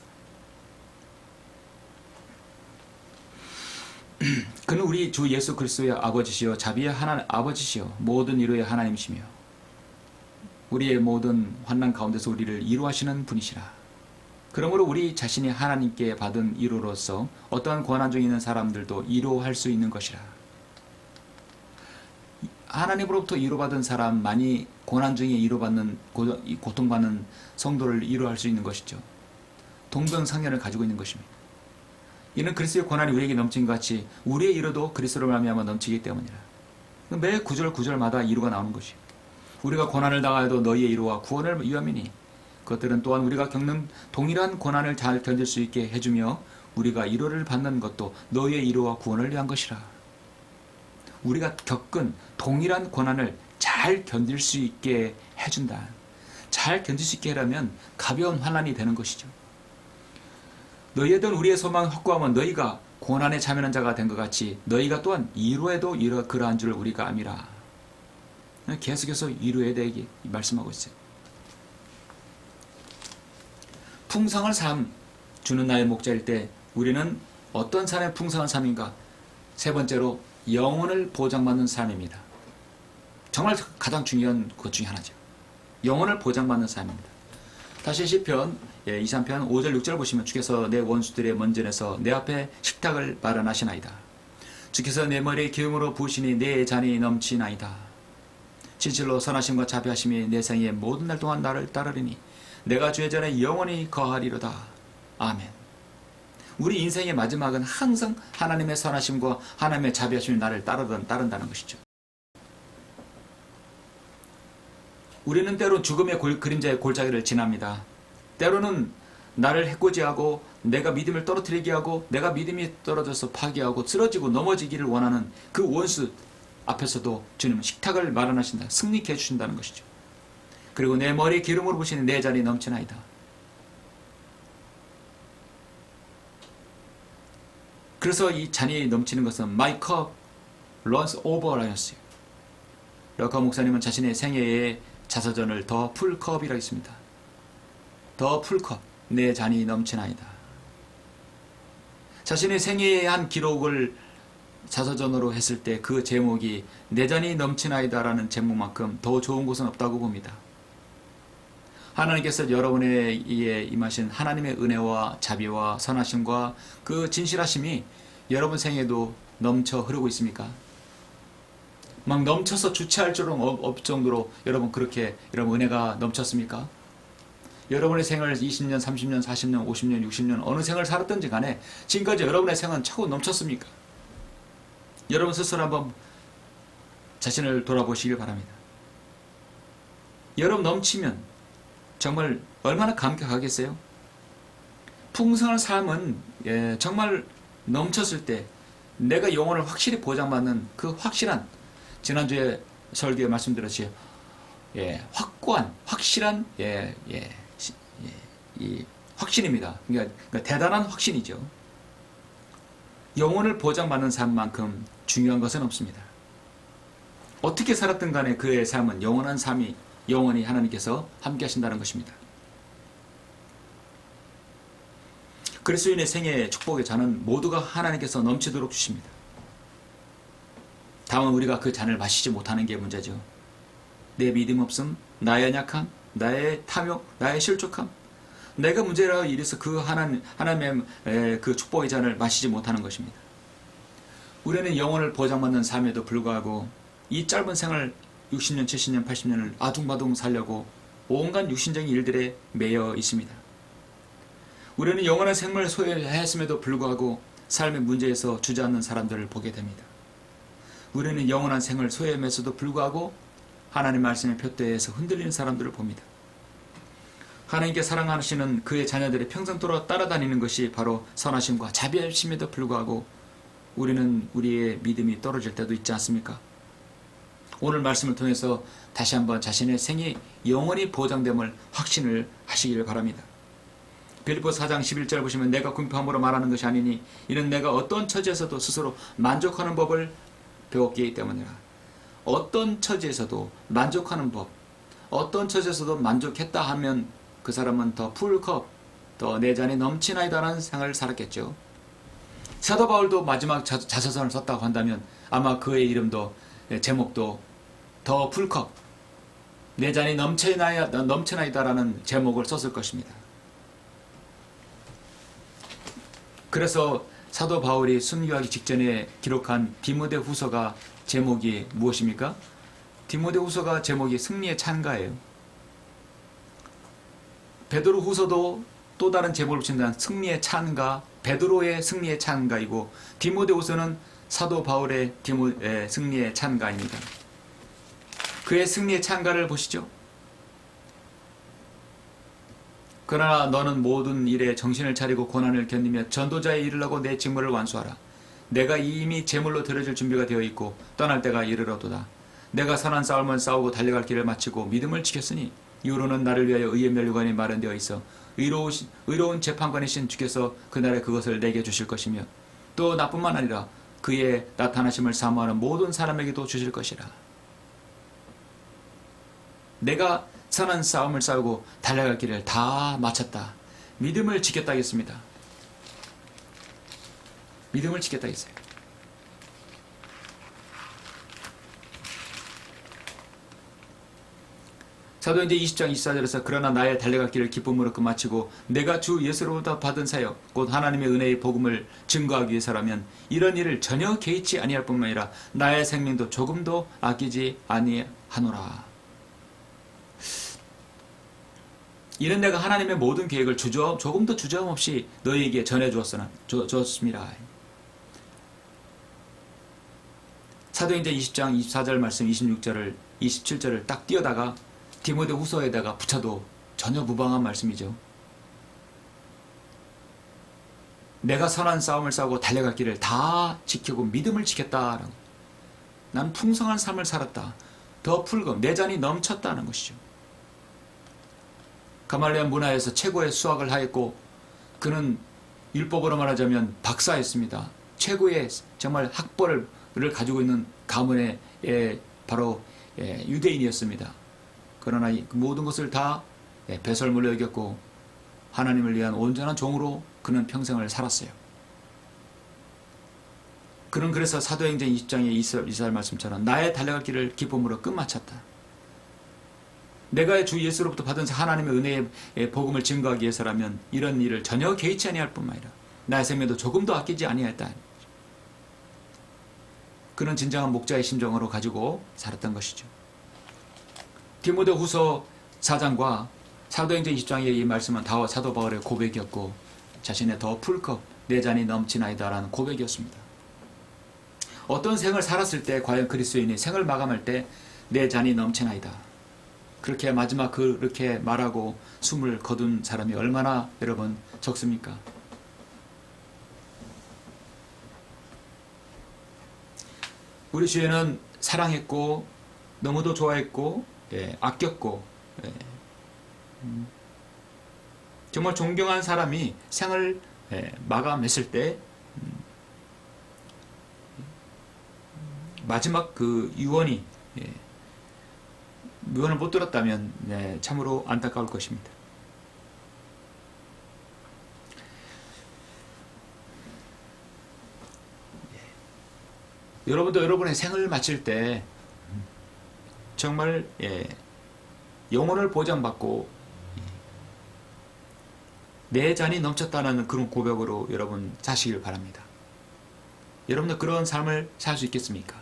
그는 우리 주 예수 그리스도의 아버지시요 자비의 아버지시요 모든 위로의 하나님이시며 우리의 모든 환난 가운데서 우리를 위로하시는 분이시라. 그러므로 우리 자신이 하나님께 받은 위로로서 어떠한 고난 중에 있는 사람들도 위로할 수 있는 것이라. 하나님으로부터 위로받은 사람만이 고난 중에 위로받는 고통받는 성도를 위로할 수 있는 것이죠. 동병상련을 가지고 있는 것입니다. 이는 그리스도의 고난이 우리에게 넘친 것 같이 우리의 위로도 그리스도로 말미암아 넘치기 때문이라. 매 구절마다 위로가 나오는 것이요. 우리가 고난을 당하여도 너희의 위로와 구원을 위함이니 그것들은 또한 우리가 겪는 동일한 고난을 잘 견딜 수 있게 해주며 우리가 위로를 받는 것도 너희의 위로와 구원을 위한 것이라. 우리가 겪은 동일한 고난을 잘 견딜 수 있게 해준다. 잘 견딜 수 있게 하려면 가벼운 환난이 되는 것이죠. 너희에든 우리의 소망 확고하면 너희가 고난에 참여하는 자가 된 것 같이 너희가 또한 위로에도 그러한 줄 우리가 암이라. 계속해서 위로에 대해 말씀하고 있어요. 풍성한 삶 주는 나의 목자일 때 우리는 어떤 삶의 풍성한 삶인가? 세 번째로 영혼을 보장받는 삶입니다. 정말 가장 중요한 것 중에 하나죠. 영혼을 보장받는 삶입니다. 다시 시편 23편 5절 6절 보시면 주께서 내 원수들의 먼전에서 내 앞에 식탁을 마련하시나이다. 주께서 내 머리에 기름으로 부으시니 내 잔이 넘치나이다. 진실로 선하심과 자비하심이 내 생의 모든 날 동안 나를 따르리니 내가 주의 전에 영원히 거하리로다. 아멘. 우리 인생의 마지막은 항상 하나님의 선하심과 하나님의 자비하심이 나를 따른다는 것이죠. 우리는 때로 죽음의 그림자의 골짜기를 지납니다. 때로는 나를 해코지하고 내가 믿음을 떨어뜨리게 하고 내가 믿음이 떨어져서 파괴하고 쓰러지고 넘어지기를 원하는 그 원수 앞에서도 주님은 식탁을 마련하신다. 승리케 해주신다는 것이죠. 그리고 내 머리에 기름으로 부으시는 내 잔이 넘치나이다. 그래서 이 잔이 넘치는 것은 My cup runs over 하였어요. 럭카 목사님은 자신의 생애의 자서전을 더 풀컵이라고 했습니다. 더 풀컵, 내 잔이 넘치나이다. 자신의 생애의 한 기록을 자서전으로 했을 때 그 제목이 내 잔이 넘치나이다 라는 제목만큼 더 좋은 곳은 없다고 봅니다. 하나님께서 여러분에게 임하신 하나님의 은혜와 자비와 선하심과 그 진실하심이 여러분 생에도 넘쳐 흐르고 있습니까? 막 넘쳐서 주체할 줄은 없을 정도로 여러분 그렇게 여러분 은혜가 넘쳤습니까? 여러분의 생을 20년, 30년, 40년, 50년, 60년 어느 생을 살았든지 간에 지금까지 여러분의 생은 차고 넘쳤습니까? 여러분 스스로 한번 자신을 돌아보시길 바랍니다. 여러분 넘치면 정말 얼마나 감격하겠어요? 풍성한 삶은 정말 넘쳤을 때 내가 영혼을 확실히 보장받는 그 확실한 지난주에 설교에 말씀드렸지 확고한 확실한 이 확신입니다. 그러니까 대단한 확신이죠. 영혼을 보장받는 삶만큼 중요한 것은 없습니다. 어떻게 살았든 간에 그의 삶은 영원한 삶이 영원히 하나님께서 함께 하신다는 것입니다. 그리스도인의 생애의 축복의 잔은 모두가 하나님께서 넘치도록 주십니다. 다만 우리가 그 잔을 마시지 못하는 게 문제죠. 내 믿음 없음, 나의 연약함, 나의 탐욕, 나의 실족함, 내가 문제라고 이래서 그 하나님의 그 축복의 잔을 마시지 못하는 것입니다. 우리는 영혼을 보장받는 삶에도 불구하고 이 짧은 생을 60년, 70년, 80년을 아둥바둥 살려고 온갖 육신적인 일들에 매여 있습니다. 우리는 영원한 생명을 소유했음에도 불구하고 삶의 문제에서 주저앉는 사람들을 보게 됩니다. 우리는 영원한 생을 소유함에서도 불구하고 하나님 말씀의 표대에서 흔들리는 사람들을 봅니다. 하나님께 사랑하시는 그의 자녀들의 평생도록 따라다니는 것이 바로 선하심과 자비하심에도 불구하고 우리는 우리의 믿음이 떨어질 때도 있지 않습니까? 오늘 말씀을 통해서 다시 한번 자신의 생이 영원히 보장됨을 확신을 하시기를 바랍니다. 빌립보서 4장 11절 보시면 내가 궁핍함으로 말하는 것이 아니니 이는 내가 어떤 처지에서도 스스로 만족하는 법을 배웠기 때문이라. 어떤 처지에서도 만족하는 법, 어떤 처지에서도 만족했다 하면 그 사람은 더 풀컵, 더 내 잔이 넘치나이다라는 생을 살았겠죠. 사도 바울도 마지막 자서전을 썼다고 한다면 아마 그의 이름도 제목도 더 풀컵 내 잔이 넘쳐나이다라는 제목을 썼을 것입니다. 그래서 사도 바울이 순교하기 직전에 기록한 디모데후서가 제목이 무엇입니까? 디모데후서가 제목이 승리의 찬가예요. 베드로후서도 또 다른 제목을 붙인다는 승리의 찬가, 베드로의 승리의 찬가이고 디모데후서는 사도 바울의 승리의 찬가입니다. 그의 승리의 찬가를 보시죠. 그러나 너는 모든 일에 정신을 차리고 고난을 견디며 전도자의 일을 하고 내 직무를 완수하라. 내가 이미 제물로 드려질 준비가 되어 있고 떠날 때가 이르러도다. 내가 선한 싸움을 싸우고 달려갈 길을 마치고 믿음을 지켰으니 이후로는 나를 위하여 의의 면류관이 마련되어 있어 의로운 재판관이신 주께서 그날에 그것을 내게 주실 것이며 또 나뿐만 아니라 그의 나타나심을 사모하는 모든 사람에게도 주실 것이라. 내가 선한 싸움을 싸우고 달려갈 길을 다 마쳤다. 믿음을 지켰다 하겠습니다. 믿음을 지켰다 했어요. 사도행전 20장 24절에서 그러나 나의 달려갈 길을 기쁨으로 끝마치고 내가 주 예수로부터 받은 사역 곧 하나님의 은혜의 복음을 증거하기 위해서라면 이런 일을 전혀 개의치 아니할 뿐만 아니라 나의 생명도 조금도 아끼지 아니하노라. 이는 내가 하나님의 모든 계획을 조금도 주저함 없이 너희에게 전해주었습니다. 사도행전 20장 24절 말씀 26절을 27절을 딱 띄어다가 디모데후서에다가 붙여도 전혀 무방한 말씀이죠. 내가 선한 싸움을 싸우고 달려갈 길을 다 지키고 믿음을 지켰다라고. 난 풍성한 삶을 살았다. 더 풀금 내 잔이 넘쳤다는 것이죠. 가말리엘 문화에서 최고의 수학을 하였고 그는 율법으로 말하자면 박사였습니다. 최고의 정말 학벌을 가지고 있는 가문의 바로 유대인이었습니다. 그러나 모든 것을 다 배설물로 여겼고 하나님을 위한 온전한 종으로 그는 평생을 살았어요. 그는 그래서 사도행전 20장의 이스라엘 말씀처럼 나의 달려갈 길을 기쁨으로 끝마쳤다. 내가 주 예수로부터 받은 하나님의 은혜의 복음을 증거하기 위해서라면 이런 일을 전혀 개의치 아니할 뿐만 아니라 나의 생명도 조금도 아끼지 아니하였다. 그는 진정한 목자의 심정으로 가지고 살았던 것이죠. 디모데후서 4장과 사도행전 20장의 이 말씀은 다 사도 바울의 고백이었고 자신의 더 풀컵 내 잔이 넘치나이다라는 고백이었습니다. 어떤 생을 살았을 때 과연 그리스도인이 생을 마감할 때 내 잔이 넘치나이다. 그렇게 마지막 그렇게 말하고 숨을 거둔 사람이 얼마나 여러분 적습니까? 우리 주에는 사랑했고 너무도 좋아했고 아꼈고 정말 존경한 사람이 생을 마감했을 때 마지막 그 유언을 못 들었다면 참으로 안타까울 것입니다. 여러분도 여러분의 생을 마칠 때 정말 영혼을 보장받고 내 잔이 넘쳤다는 그런 고백으로 여러분 사시길 바랍니다. 여러분도 그런 삶을 살 수 있겠습니까?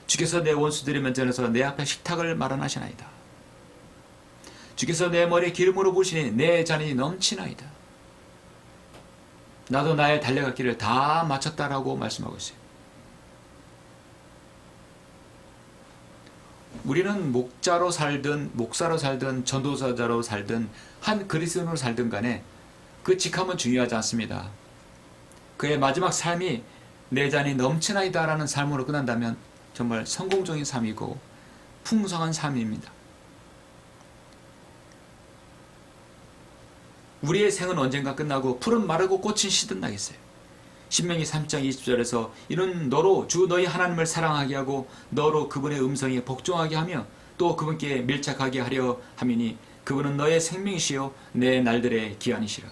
주께서 내 원수들의 면전에서 내 앞에 식탁을 마련하시나이다. 주께서 내 머리에 기름으로 부으시니 내 잔이 넘치나이다. 나도 나의 달려갈 길을 다 마쳤다라고 말씀하고 있어요. 우리는 목자로 살든 목사로 살든 전도사자로 살든 한 그리스도인으로 살든 간에 그 직함은 중요하지 않습니다. 그의 마지막 삶이 내 잔이 넘치나이다 라는 삶으로 끝난다면 정말 성공적인 삶이고 풍성한 삶입니다. 우리의 생은 언젠가 끝나고 풀은 마르고 꽃은 시든다겠어요. 신명기 3장 20절에서 이는 너로 주 너희 하나님을 사랑하게 하고 너로 그분의 음성에 복종하게 하며 또 그분께 밀착하게 하려 함이니 그분은 너의 생명이시요 내 날들의 기한이시라.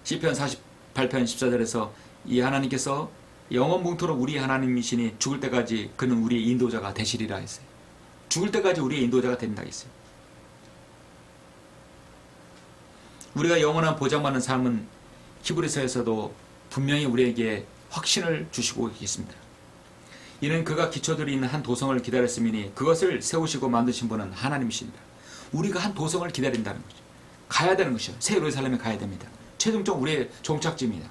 시편 48편 14절에서 이 하나님께서 영원뭉토록 우리 하나님이시니 죽을 때까지 그는 우리의 인도자가 되시리라 했어요. 죽을 때까지 우리의 인도자가 된다 했어요. 우리가 영원한 보장받는 삶은 히브리서에서도 분명히 우리에게 확신을 주시고 계십니다. 이는 그가 기초들이 있는 한 도성을 기다렸음이니 그것을 세우시고 만드신 분은 하나님이십니다. 우리가 한 도성을 기다린다는 거죠. 가야 되는 것이죠. 새 예루살렘에 가야 됩니다. 최종적 우리의 종착지입니다.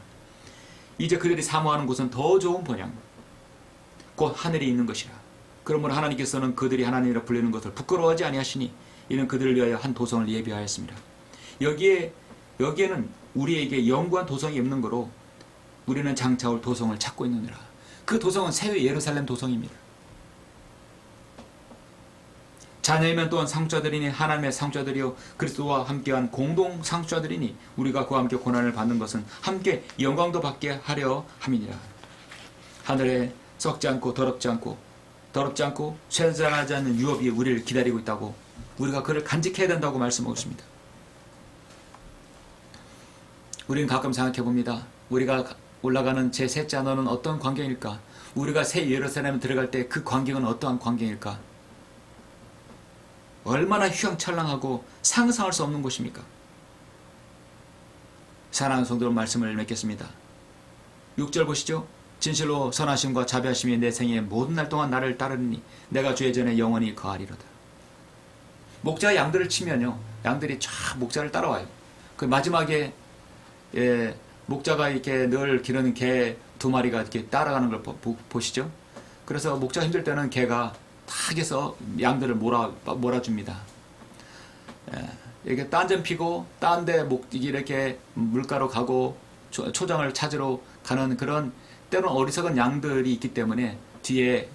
이제 그들이 사모하는 곳은 더 좋은 번영, 곧 하늘이 있는 것이라. 그러므로 하나님께서는 그들이 하나님이라 불리는 것을 부끄러워하지 아니하시니 이는 그들을 위하여 한 도성을 예비하였습니다. 여기에는 우리에게 영구한 도성이 없는 거로 우리는 장차 올 도성을 찾고 있느니라. 그 도성은 새 예루살렘 도성입니다. 자녀이면 또한 상주자들이니 하나님의 상주자들이요 그리스도와 함께한 공동 상주자들이니 우리가 그와 함께 고난을 받는 것은 함께 영광도 받게 하려 함이니라. 하늘에 썩지 않고 더럽지 않고 쇠잔하지 않는 유업이 우리를 기다리고 있다고, 우리가 그를 간직해야 된다고 말씀하고 있습니다. 우리는 가끔 생각해 봅니다. 우리가 올라가는 제 셋째 하늘은 어떤 광경일까? 우리가 새 예루살렘에 들어갈 때 그 광경은 어떠한 광경일까? 얼마나 휘황찬란하고 상상할 수 없는 곳입니까? 사랑하는 성도들, 말씀을 맺겠습니다. 6절 보시죠. 진실로 선하심과 자비하심이 내 생의 모든 날 동안 나를 따르니 내가 주의 전에 영원히 거하리로다. 목자가 양들을 치면요, 양들이 쫙 목자를 따라와요. 그 마지막에 목자가 이렇게 늘 기르는 개 2마리가 이렇게 따라가는 걸 보시죠. 그래서 목자가 힘들 때는 개가 탁 해서 양들을 몰아줍니다. 이렇게 딴 점 피고 딴 데 이렇게 물가로 가고 초장을 찾으러 가는 그런 때로는 어리석은 양들이 있기 때문에 뒤에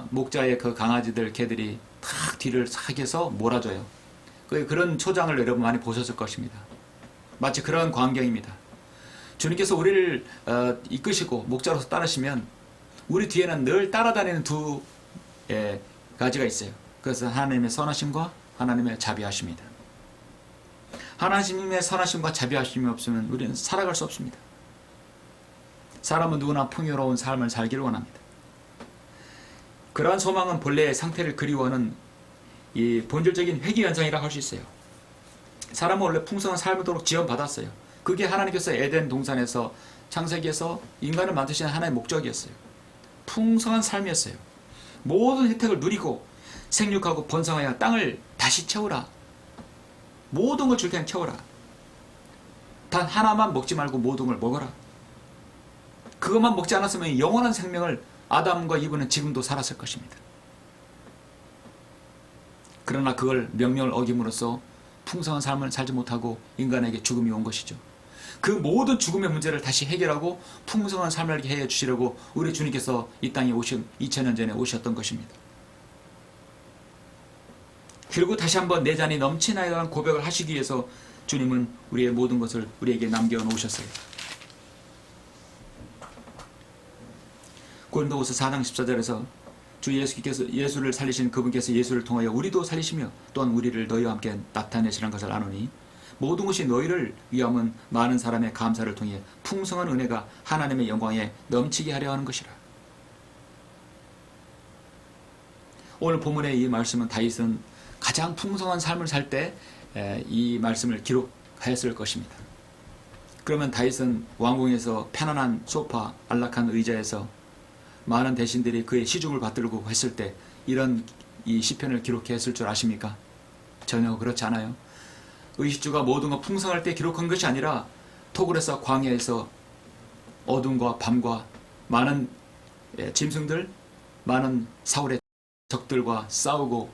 목자의 그 강아지들, 개들이 탁 뒤를 싹 해서 몰아줘요. 그런 초장을 여러분 많이 보셨을 것입니다. 마치 그런 광경입니다. 주님께서 우리를 이끄시고 목자로서 따르시면 우리 뒤에는 늘 따라다니는 두 가지가 있어요. 그래서 하나님의 선하심과 하나님의 자비하심입니다. 하나님의 선하심과 자비하심이 없으면 우리는 살아갈 수 없습니다. 사람은 누구나 풍요로운 삶을 살기를 원합니다. 그러한 소망은 본래의 상태를 그리워하는 이 본질적인 회귀현상이라고 할 수 있어요. 사람은 원래 풍성한 삶을 지원받았어요. 그게 하나님께서 에덴 동산에서 창세기에서 인간을 만드신 하나의 목적이었어요. 풍성한 삶이었어요. 모든 혜택을 누리고 생육하고 번성하여 땅을 다시 채우라. 모든 걸 줄 테니 채워라. 단 하나만 먹지 말고 모든 걸 먹어라. 그것만 먹지 않았으면 영원한 생명을 아담과 이브는 지금도 살았을 것입니다. 그러나 그걸 명령을 어김으로써 풍성한 삶을 살지 못하고 인간에게 죽음이 온 것이죠. 그 모든 죽음의 문제를 다시 해결하고 풍성한 삶을 해 주시려고 우리 주님께서 이 땅에 2000년 전에 오셨던 것입니다. 그리고 다시 한번 내 잔이 넘치나이라는 고백을 하시기 위해서 주님은 우리의 모든 것을 우리에게 남겨놓으셨어요. 고린도후서 4장 14절에서 주 예수를 살리신 그분께서 예수를 통하여 우리도 살리시며 또한 우리를 너희와 함께 나타내시는 것을 아노니 모든 것이 너희를 위함은 많은 사람의 감사를 통해 풍성한 은혜가 하나님의 영광에 넘치게 하려 하는 것이라. 오늘 본문의 이 말씀은 다윗은 가장 풍성한 삶을 살 때 이 말씀을 기록하였을 것입니다. 그러면 다윗은 왕궁에서 편안한 소파, 안락한 의자에서 많은 대신들이 그의 시중을 받들고 했을 때 이런 이 시편을 기록했을 줄 아십니까? 전혀 그렇지 않아요. 의식주가 모든 것 풍성할 때 기록한 것이 아니라 토굴에서 광야에서 어둠과 밤과 많은 짐승들, 많은 사울의 적들과 싸우고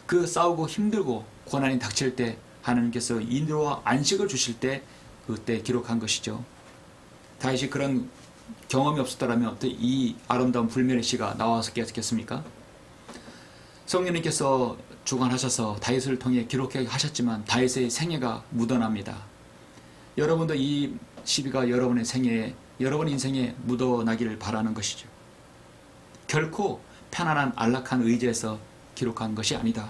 그 싸우고 힘들고 고난이 닥칠 때 하나님께서 인도와 안식을 주실 때 그때 기록한 것이죠. 다윗이 그런 경험이 없었다면 어떻게 이 아름다운 불멸의 시가 나왔겠습니까? 성령님께서 주관하셔서 다윗을 통해 기록하게 하셨지만 다윗의 생애가 묻어납니다. 여러분도 이 시비가 여러분의 생애에, 여러분 인생에 묻어나기를 바라는 것이죠. 결코 편안한 안락한 의지에서 기록한 것이 아니다.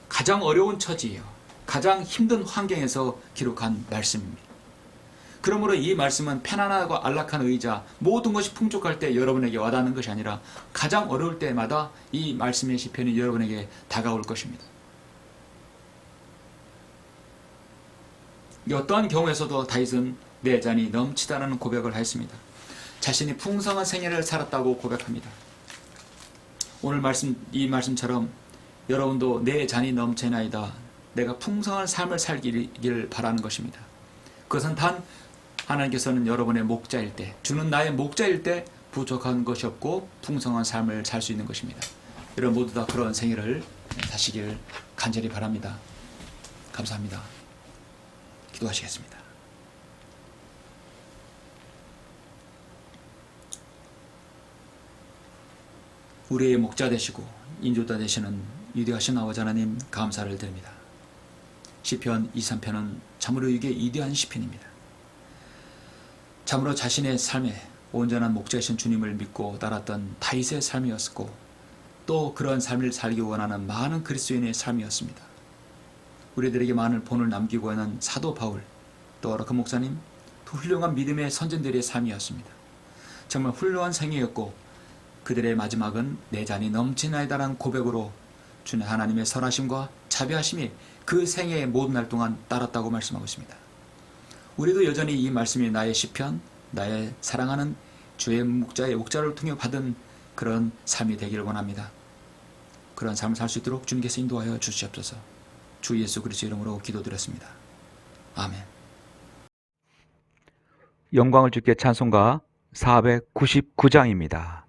가장 어려운 처지예요. 가장 힘든 환경에서 기록한 말씀입니다. 그러므로 이 말씀은 편안하고 안락한 의자, 모든 것이 풍족할 때 여러분에게 와닿는 것이 아니라 가장 어려울 때마다 이 말씀의 시편이 여러분에게 다가올 것입니다. 어떠한 경우에서도 다윗은 내 잔이 넘치다는 고백을 하였습니다. 자신이 풍성한 생애를 살았다고 고백합니다. 오늘 이 말씀처럼 여러분도 내 잔이 넘치나이다, 내가 풍성한 삶을 살기를 바라는 것입니다. 그것은 단 하나님께서는 여러분의 목자일 때, 주는 나의 목자일 때 부족한 것이 없고 풍성한 삶을 살 수 있는 것입니다. 여러분 모두 다 그런 생애를 사시길 간절히 바랍니다. 감사합니다. 기도하시겠습니다. 우리의 목자 되시고 인도자 되시는 위대하신 아버지 하나님, 감사를 드립니다. 시편 23편은 참으로 이게 위대한 시편입니다. 참으로 자신의 삶에 온전한 목자이신 주님을 믿고 따랐던 다윗의 삶이었고, 또 그런 삶을 살기 원하는 많은 그리스도인의 삶이었습니다. 우리들에게 많은 본을 남기고 있는 사도 바울, 또 그 목사님, 또 훌륭한 믿음의 선진들의 삶이었습니다. 정말 훌륭한 생애였고, 그들의 마지막은 내 잔이 넘치나이다라는 고백으로 주님 하나님의 선하심과 자비하심이 그 생애의 모든 날 동안 따랐다고 말씀하고 있습니다. 우리도 여전히 이 말씀이 나의 시편, 나의 사랑하는 주의 목자의 목자를 통해 받은 그런 삶이 되기를 원합니다. 그런 삶을 살 수 있도록 주님께서 인도하여 주시옵소서. 주 예수 그리스도 이름으로 기도드렸습니다. 아멘. 영광을 주께 찬송가 499장입니다.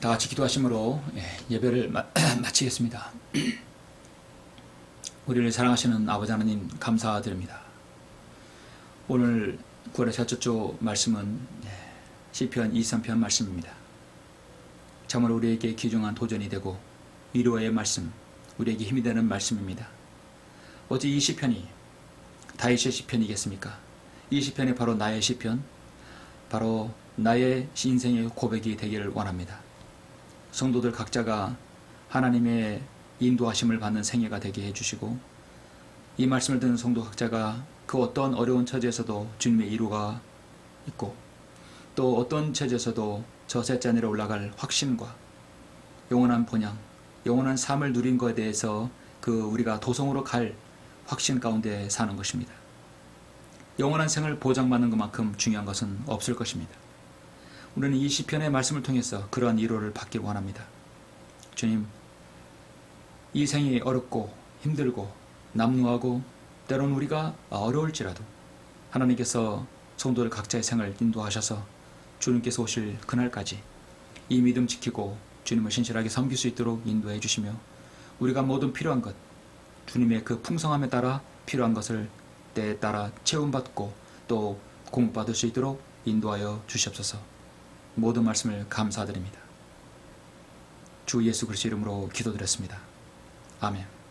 다 같이 기도하심으로 예배를 마치겠습니다. 우리를 사랑하시는 아버지 하나님, 감사드립니다. 오늘 9월의 첫째 주 말씀은 시편 23편 말씀입니다. 참으로 우리에게 귀중한 도전이 되고 위로의 말씀, 우리에게 힘이 되는 말씀입니다. 어찌 이 시편이 다윗의 시편이겠습니까? 이 시편이 바로 나의 시편, 바로 나의 인생의 고백이 되기를 원합니다. 성도들 각자가 하나님의 인도하심을 받는 생애가 되게 해주시고, 이 말씀을 듣는 성도 각자가 그 어떤 어려운 처지에서도 주님의 이루가 있고, 또 어떤 처지에서도 저 셋째 하늘에 올라갈 확신과 영원한 본향, 영원한 삶을 누린 것에 대해서 우리가 도성으로 갈 확신 가운데 사는 것입니다. 영원한 생을 보장받는 것만큼 중요한 것은 없을 것입니다. 우리는 이 시편의 말씀을 통해서 그러한 위로를 받기를 원합니다. 주님, 이 생이 어렵고 힘들고 남루하고 때론 우리가 어려울지라도 하나님께서 성도들 각자의 생을 인도하셔서 주님께서 오실 그날까지 이 믿음 지키고 주님을 신실하게 섬길 수 있도록 인도해 주시며, 우리가 모든 필요한 것, 주님의 그 풍성함에 따라 필요한 것을 때에 따라 채움받고 또 공급받을 수 있도록 인도하여 주시옵소서. 모든 말씀을 감사드립니다. 주 예수 그리스도 이름으로 기도드렸습니다. 아멘.